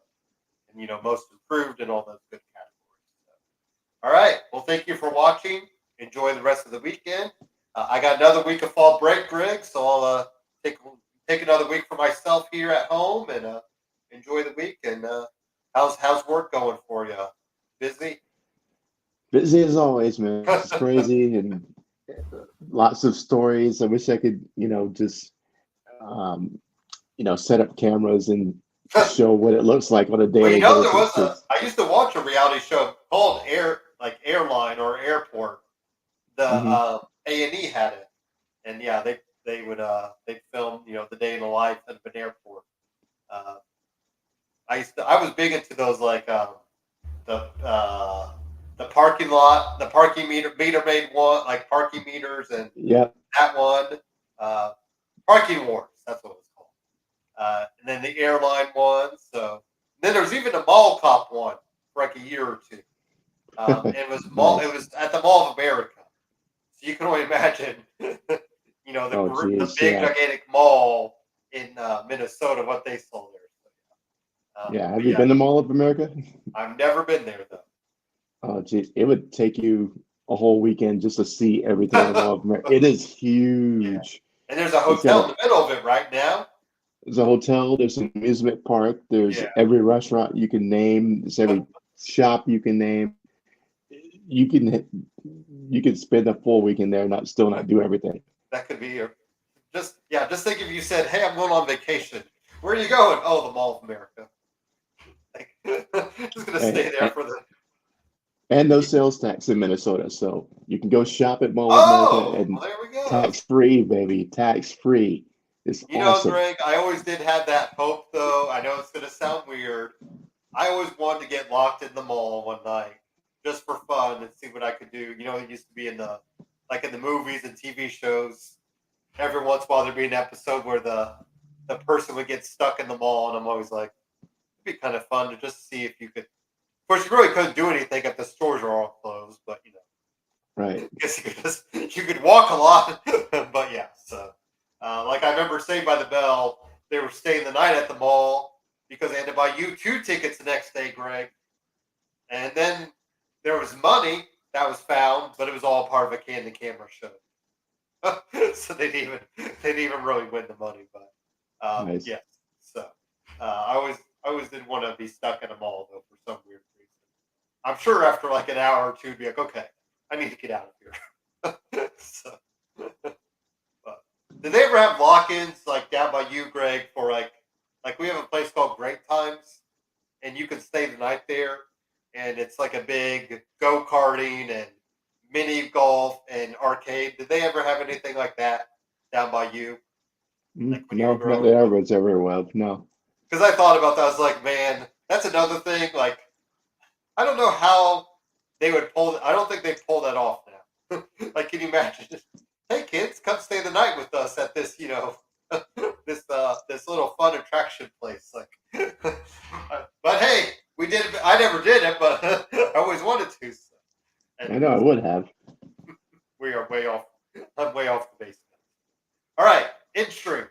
and most improved and all those good categories. So. All right. Well, thank you for watching. Enjoy the rest of the weekend. I got another week of fall break, Greg, so I'll take another week for myself here at home and enjoy the week. And how's work going for you? Busy? Busy as always, man. It's crazy and lots of stories. I wish I could, just set up cameras and show what it looks like on a daily basis. I used to watch a reality show called Airline or Airport. The A&E had it, and yeah, they would they'd film the day in the life at an airport. I was big into those, like the parking lot, the parking meter made one, like parking meters, and that one, Parking Wars, that's what it was called. And then the airline one. So then there was even a mall cop one for like a year or two. It was It was at the Mall of America. So you can only imagine, the big gigantic mall in Minnesota, what they sold there. Have you been to Mall of America? I've never been there though. Oh, geez, it would take you a whole weekend just to see everything in the Mall of America. It is huge. Yeah. And there's a hotel in the middle of it right now. There's a hotel. There's an amusement park. There's every restaurant you can name. There's every shop you can name. You can spend a full weekend there and still not do everything. That could be just think if you said, "Hey, I'm going on vacation. Where are you going?" "Oh, the Mall of America." Just gonna stay there for the. And no sales tax in Minnesota, so you can go shop at Mall of America and there we go. Tax free, baby, tax free. It's awesome. Greg, I always did have that hope, though. I know it's gonna sound weird. I always wanted to get locked in the mall one night, just for fun, and see what I could do. It used to be in the movies and TV shows. Every once in a while, there'd be an episode where the person would get stuck in the mall, and I'm always like, it'd be kind of fun to just see if you could. Of course, you really couldn't do anything if the stores are all closed, but right. I guess you could walk a lot, but yeah. So, like I remember Saved by the Bell, they were staying the night at the mall because they had to buy U2 tickets the next day, Greg. And then there was money that was found, but it was all part of a candid camera show. So they didn't even really win the money, but Nice. yes. So I always did want to be stuck in a mall though for some weird reason. I'm sure after like an hour or two, be like, okay, I need to get out of here. So, but did they ever have lock-ins like down by you, Greg, for like we have a place called Great Times, and you can stay the night there, and it's like a big go-karting and mini golf and arcade. Did they ever have anything like that down by you? Like when you No, were not growing that I up? was ever aware of. No. Because I thought about that. I was like, man, that's another thing. Like, I don't know how they would pull it. I don't think they pull that off now. Like, can you imagine? Hey, kids, come stay the night with us at this, this little fun attraction place. Like, but hey, we did it. I never did it, but I always wanted to. So. I know I would have. We are way off. I'm way off the base. All right, in string.